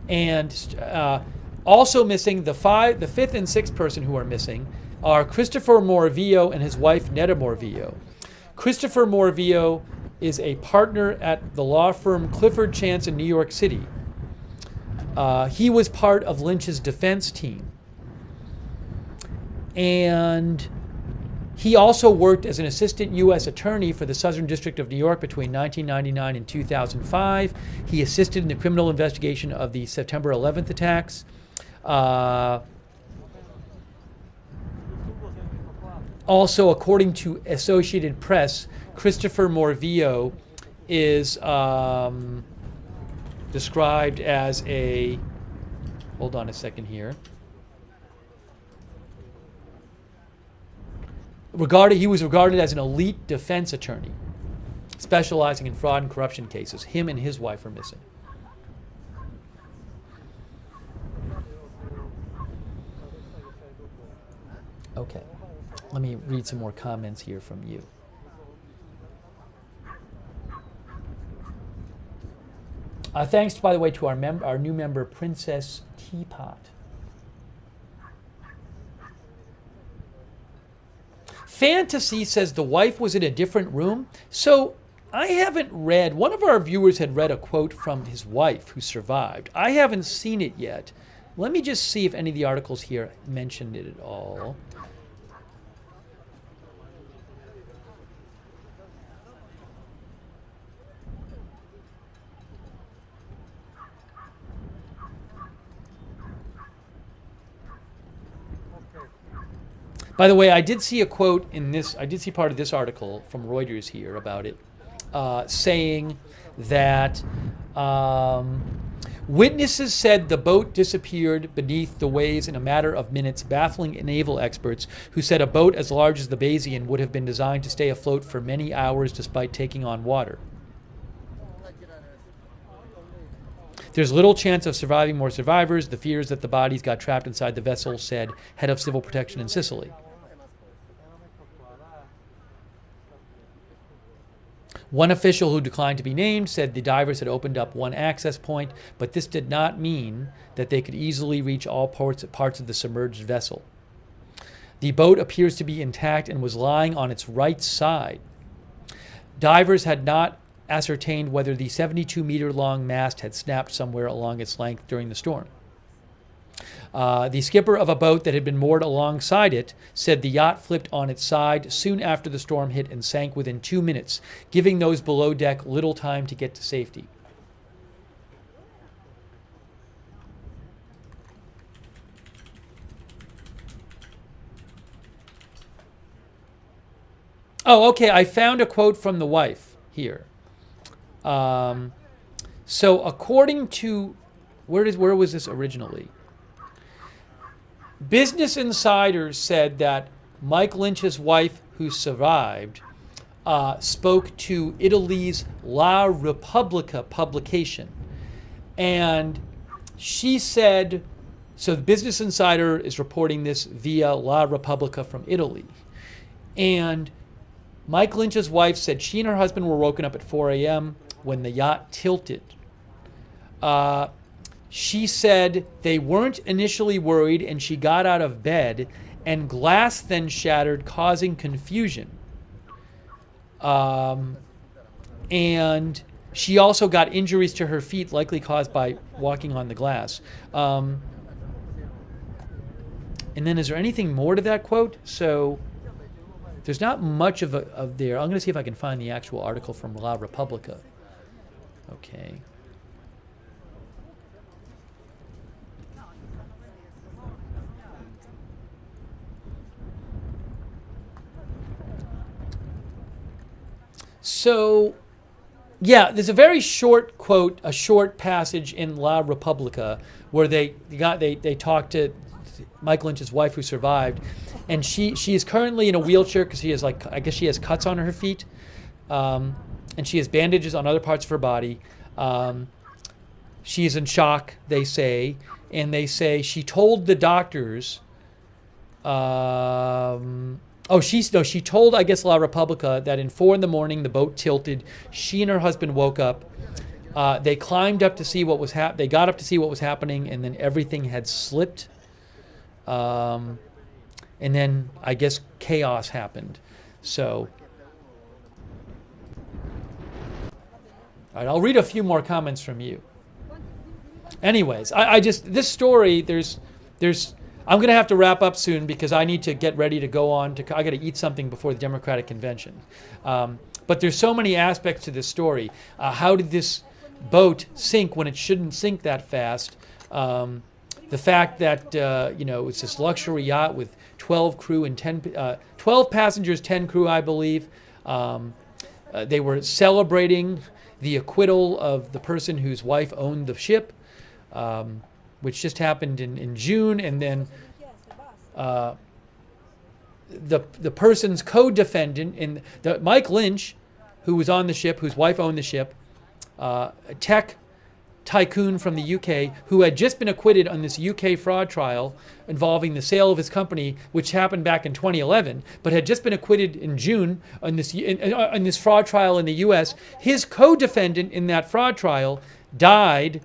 and also missing the fifth and sixth person who are missing are Christopher Morvillo and his wife Netta Morvillo. Christopher Morvillo is a partner at the law firm Clifford Chance in New York City. He was part of Lynch's defense team. And he also worked as an assistant U.S. attorney for the Southern District of New York between 1999 and 2005. He assisted in the criminal investigation of the September 11th attacks. Also, according to Associated Press, Christopher Morvillo is described as a, hold on a second here. He was regarded as an elite defense attorney, specializing in fraud and corruption cases. Him and his wife are missing. Okay, let me read some more comments here from you. Thanks, by the way, to our new member, Princess Teapot. Fantasy says the wife was in a different room. So I haven't read, one of our viewers had read a quote from his wife who survived. I haven't seen it yet. Let me just see if any of the articles here mentioned it at all. By the way, I did see a quote in this, I did see part of this article from Reuters here about it, saying that witnesses said the boat disappeared beneath the waves in a matter of minutes, baffling naval experts who said a boat as large as the Bayesian would have been designed to stay afloat for many hours despite taking on water. There's little chance of surviving more survivors. The fears that the bodies got trapped inside the vessel, said head of civil protection in Sicily. One official who declined to be named said the divers had opened up one access point, but this did not mean that they could easily reach all parts of the submerged vessel. The boat appears to be intact and was lying on its right side. Divers had not ascertained whether the 72-meter-long mast had snapped somewhere along its length during the storm. The skipper of a boat that had been moored alongside it said the yacht flipped on its side soon after the storm hit and sank within 2 minutes, giving those below deck little time to get to safety. Oh, okay, I found a quote from the wife here. So according to, where was this originally? Business Insider said that Mike Lynch's wife, who survived, spoke to Italy's La Repubblica publication. And she said, so the Business Insider is reporting this via La Repubblica from Italy. And Mike Lynch's wife said she and her husband were woken up at 4 a.m. when the yacht tilted. She said they weren't initially worried, and she got out of bed, and glass then shattered, causing confusion. And she also got injuries to her feet, likely caused by walking on the glass. And then is there anything more to that quote? So there's not much of there. I'm going to see if I can find the actual article from La Repubblica. Okay. So, yeah, there's a very short quote, a short passage in La Repubblica where they talked to Mike Lynch's wife who survived, and she is currently in a wheelchair because she has, like, I guess she has cuts on her feet, and she has bandages on other parts of her body. She is in shock, they say, and they say she told the doctors. She told, I guess, La Repubblica that in 4 a.m. the boat tilted. She and her husband woke up. They climbed up to see what was They got up to see what was happening, and then everything had slipped. And then I guess chaos happened. So, all right, I'll read a few more comments from you. Anyways, I just this story. There's. I'm going to have to wrap up soon because I need to get ready to go on. I got to eat something before the Democratic Convention. But there's so many aspects to this story. How did this boat sink when it shouldn't sink that fast? The fact that it's this luxury yacht with 12 crew and 12 passengers, 10 crew, I believe. They were celebrating the acquittal of the person whose wife owned the ship. Which just happened in June, and then the person's co-defendant in Mike Lynch, who was on the ship, whose wife owned the ship, a tech tycoon from the UK, who had just been acquitted on this UK fraud trial involving the sale of his company, which happened back in 2011, but had just been acquitted in June on this fraud trial in the US. His co-defendant in that fraud trial died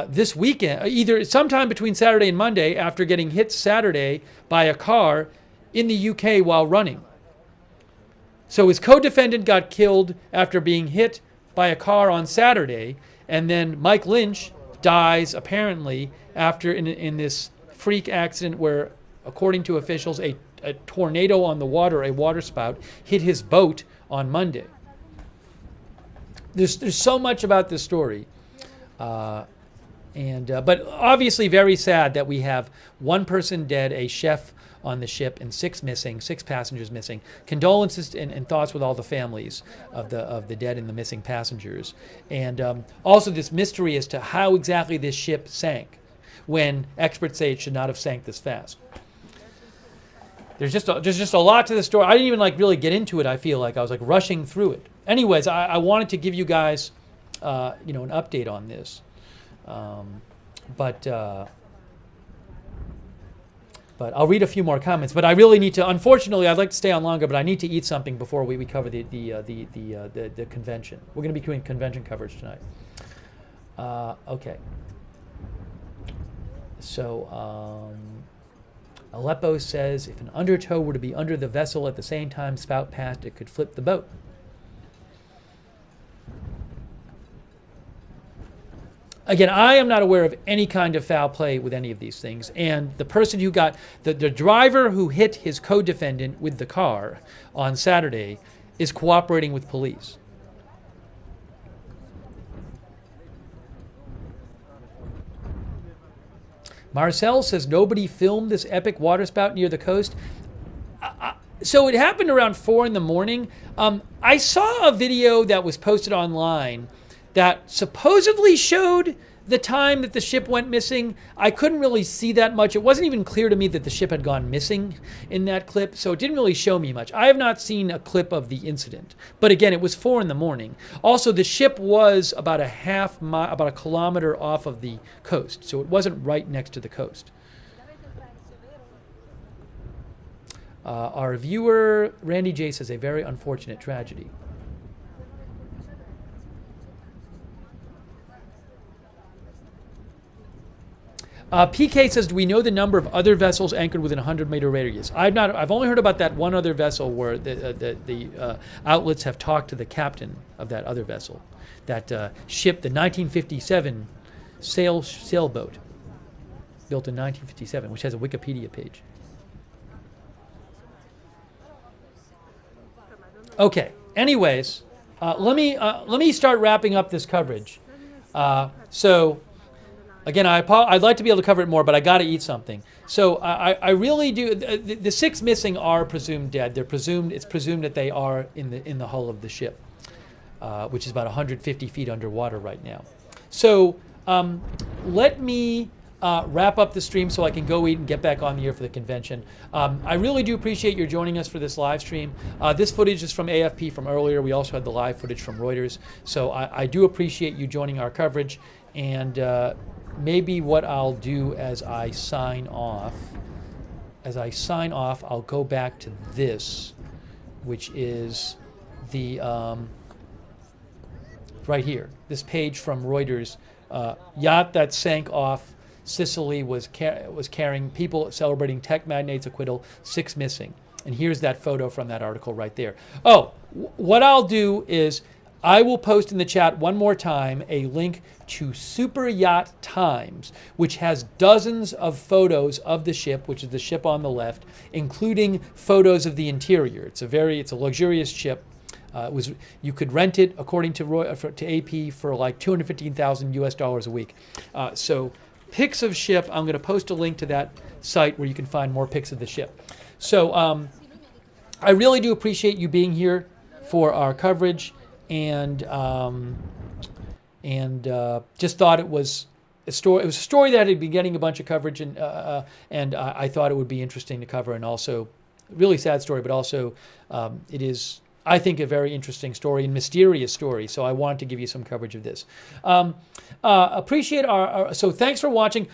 this weekend, either sometime between Saturday and Monday, after getting hit Saturday by a car in the UK while running. So his co-defendant got killed after being hit by a car on Saturday, and then Mike Lynch dies apparently after in this freak accident where, according to officials, a tornado on the water, a waterspout, hit his boat on Monday. There's so much about this story. But obviously very sad that we have one person dead, a chef on the ship, and 6 passengers missing. Condolences and thoughts with all the families of the dead and the missing passengers. And also this mystery as to how exactly this ship sank, when experts say it should not have sank this fast. There's just a lot to the story. I didn't even really get into it. I feel like I was rushing through it. Anyways, I wanted to give you guys an update on this. But I'll read a few more comments. But I really need to. Unfortunately, I'd like to stay on longer, but I need to eat something before we cover the convention. We're going to be doing convention coverage tonight. Okay. So Aleppo says if an undertow were to be under the vessel at the same time spout passed, it could flip the boat. Again, I am not aware of any kind of foul play with any of these things. And the person who got, the driver who hit his co-defendant with the car on Saturday is cooperating with police. Marcel says nobody filmed this epic waterspout near the coast. So it happened around 4 in the morning. I saw a video that was posted online that supposedly showed the time that the ship went missing. I couldn't really see that much. It wasn't even clear to me that the ship had gone missing in that clip, so it didn't really show me much. I have not seen a clip of the incident. But again, it was 4 in the morning. Also, the ship was about about a kilometer off of the coast, so it wasn't right next to the coast. Our viewer, Randy J, says a very unfortunate tragedy. PK says, do we know the number of other vessels anchored within a 100-meter radius? I've only heard about that one other vessel where the outlets have talked to the captain of that other vessel, that ship, the 1957 sailboat, built in 1957, which has a Wikipedia page. Okay. Anyways, let me start wrapping up this coverage. Again, I'd like to be able to cover it more, but I got to eat something. So I really do. The 6 missing are presumed dead. It's presumed that they are in the hull of the ship, which is about 150 feet underwater right now. So let me wrap up the stream so I can go eat and get back on the air for the convention. I really do appreciate your joining us for this live stream. This footage is from AFP from earlier. We also had the live footage from Reuters. So I do appreciate you joining our coverage. And maybe what I'll do as I sign off, I'll go back to this, which is the right here, this page from Reuters. Yacht that sank off Sicily was carrying people celebrating tech magnate's acquittal, 6 missing. And here's that photo from that article right there. Oh, what I'll do is I will post in the chat one more time a link to Super Yacht Times, which has dozens of photos of the ship, which is the ship on the left, including photos of the interior. It's a luxurious ship. You could rent it, according to AP, for like $215,000 a week. So pics of ship. I'm going to post a link to that site where you can find more pics of the ship. So I really do appreciate you being here for our coverage. And just thought it was a story. It was a story that had been getting a bunch of coverage, and I thought it would be interesting to cover. And also, really sad story, but also it is, I think, a very interesting story and mysterious story. So I wanted to give you some coverage of this. Appreciate so thanks for watching.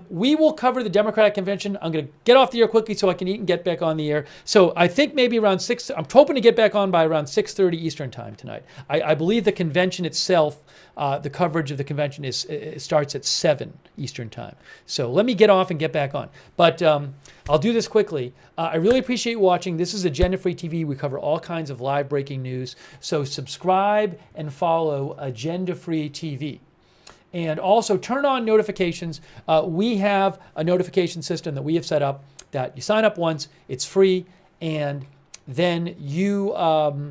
We will cover the Democratic Convention. I'm going to get off the air quickly so I can eat and get back on the air. So I think maybe around 6, I'm hoping to get back on by around 6:30 Eastern time tonight. I believe the convention itself, the coverage of the convention starts at 7 Eastern time. So let me get off and get back on. But I'll do this quickly. I really appreciate you watching. This is Agenda Free TV. We cover all kinds of live breaking news. So subscribe and follow Agenda Free TV. And also turn on notifications. We have a notification system that we have set up that you sign up once, it's free, and then you sign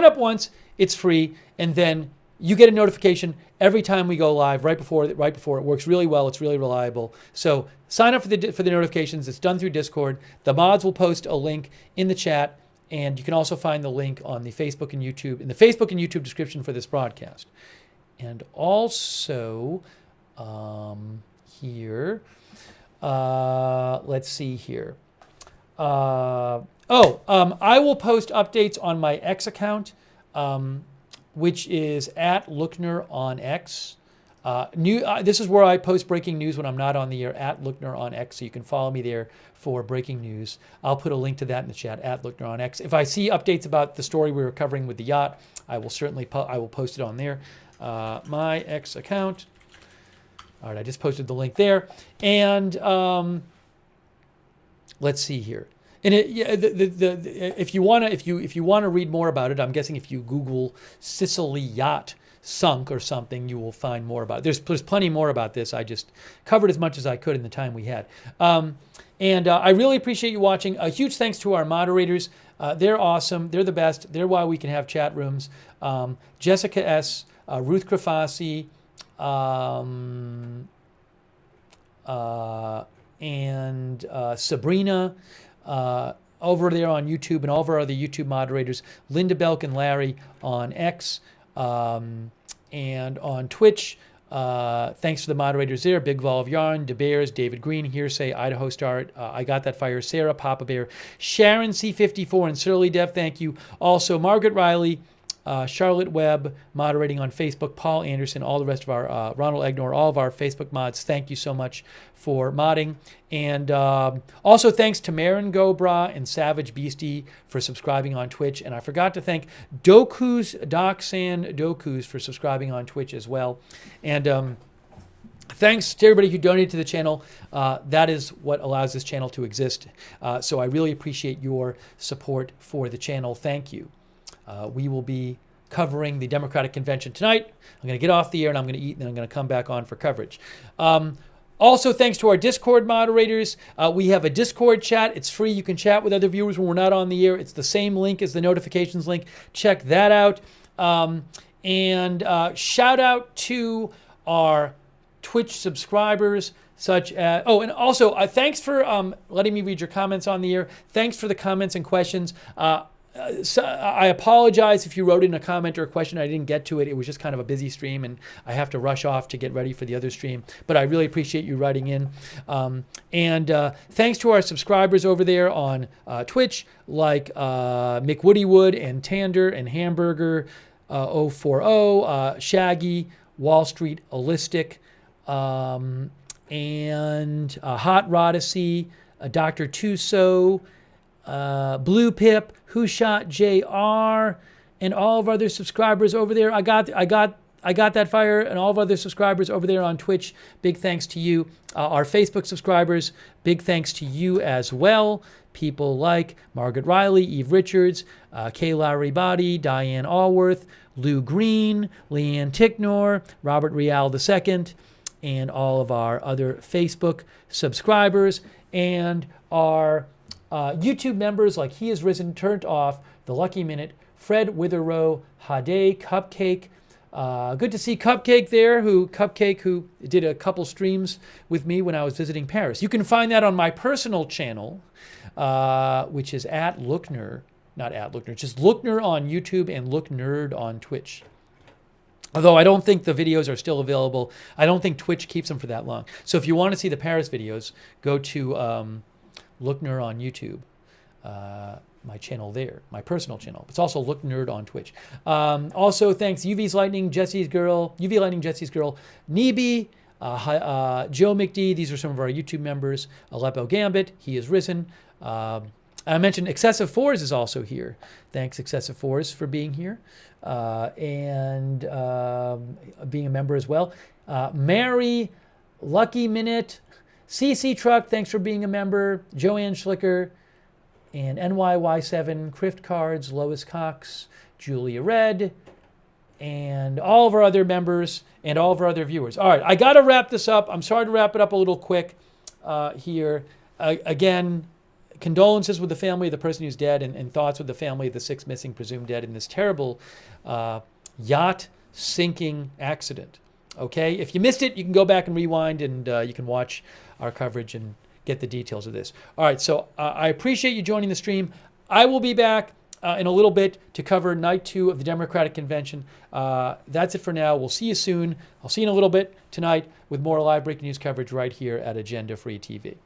up once, it's free, and then you get a notification every time we go live, right before it works really well. It's really reliable. So sign up for the notifications. It's done through Discord. The mods will post a link in the chat, and you can also find the link on the Facebook and YouTube, in the Facebook and YouTube description for this broadcast. And also here, let's see here. I will post updates on my X account which is at Lookner on X. This is where I post breaking news when I'm not on the air, at Lookner on X, so you can follow me there for breaking news. I'll put a link to that in the chat, at Lookner on X. If I see updates about the story we were covering with the yacht, I will certainly I will post it on there. My X account. All right, I just posted the link there. And let's see here. And if you want to read more about it, I'm guessing if you Google Sicily yacht sunk or something, you will find more about it. There's plenty more about this. I just covered as much as I could in the time we had. And I really appreciate you watching. A huge thanks to our moderators. They're awesome. They're the best. They're why we can have chat rooms. Jessica S., Ruth Krafasi, and Sabrina over there on YouTube, and all of our other YouTube moderators, Linda Belk and Larry on X, and on Twitch. Thanks to the moderators there, Big Vol of Yarn, De Bears, David Green, Hearsay, Idaho Star, I Got That Fire, Sarah, Papa Bear, Sharon C54, and Surly Dev, thank you. Also, Margaret Riley, Charlotte Webb, moderating on Facebook, Paul Anderson, all the rest of our, Ronald Egnor, all of our Facebook mods, thank you so much for modding. And also thanks to Marin Gobra and Savage Beastie for subscribing on Twitch. And I forgot to thank Doku's, Doxan Doku's for subscribing on Twitch as well. And thanks to everybody who donated to the channel. That is what allows this channel to exist. So I really appreciate your support for the channel. Thank you. We will be covering the Democratic Convention tonight. I'm going to get off the air and I'm going to eat, and then I'm going to come back on for coverage. Also, thanks to our Discord moderators. We have a Discord chat. It's free. You can chat with other viewers when we're not on the air. It's the same link as the notifications link. Check that out. And shout out to our Twitch subscribers, such as, oh, and also thanks for letting me read your comments on the air. Thanks for the comments and questions. So I apologize if you wrote in a comment or a question. I didn't get to it. It was just kind of a busy stream, and I have to rush off to get ready for the other stream. But I really appreciate you writing in. And thanks to our subscribers over there on Twitch, like Mick Woodywood and Tander and Hamburger 040, Shaggy, Wall Street Holistic, and Hot Rodacy, Dr. Tuso, Blue Pip, Who Shot JR, and all of our other subscribers over there. I got that fire, and all of our other subscribers over there on Twitch. Big thanks to you. Our Facebook subscribers, big thanks to you as well. People like Margaret Riley, Eve Richards, Kayla Ribati, Diane Allworth, Lou Green, Leanne Ticknor, Robert Rial II, and all of our other Facebook subscribers, and our YouTube members like He Has Risen, Turned Off, The Lucky Minute, Fred Witherow, Hade, Cupcake. Good to see Cupcake there, who did a couple streams with me when I was visiting Paris. You can find that on my personal channel, which is at Lookner, not at Lookner, just Lookner on YouTube and Look Nerd on Twitch. Although I don't think the videos are still available. I don't think Twitch keeps them for that long. So if you want to see the Paris videos, go to Lookner on YouTube, my channel there, my personal channel. It's also Look Nerd on Twitch. Also, thanks UV's Lightning, Jesse's Girl, UV Lightning, Jesse's Girl, Neeby, Joe McD. These are some of our YouTube members. Aleppo Gambit, He Has Risen. I mentioned Excessive Fours is also here. Thanks, Excessive Fours, for being here and being a member as well. Mary, Lucky Minute, CC Truck, thanks for being a member. Joanne Schlicker, and NYY7, Crift Cards, Lois Cox, Julia Red, and all of our other members and all of our other viewers. All right, I got to wrap this up. I'm sorry to wrap it up a little quick here. Again, condolences with the family of the person who's dead, and thoughts with the family of the 6 missing presumed dead in this terrible yacht sinking accident. Okay, if you missed it, you can go back and rewind, and you can watch our coverage and get the details of this. All right, so I appreciate you joining the stream. I will be back in a little bit to cover night 2 of the Democratic Convention. That's it for now. We'll see you soon. I'll see you in a little bit tonight with more live breaking news coverage right here at Agenda Free TV.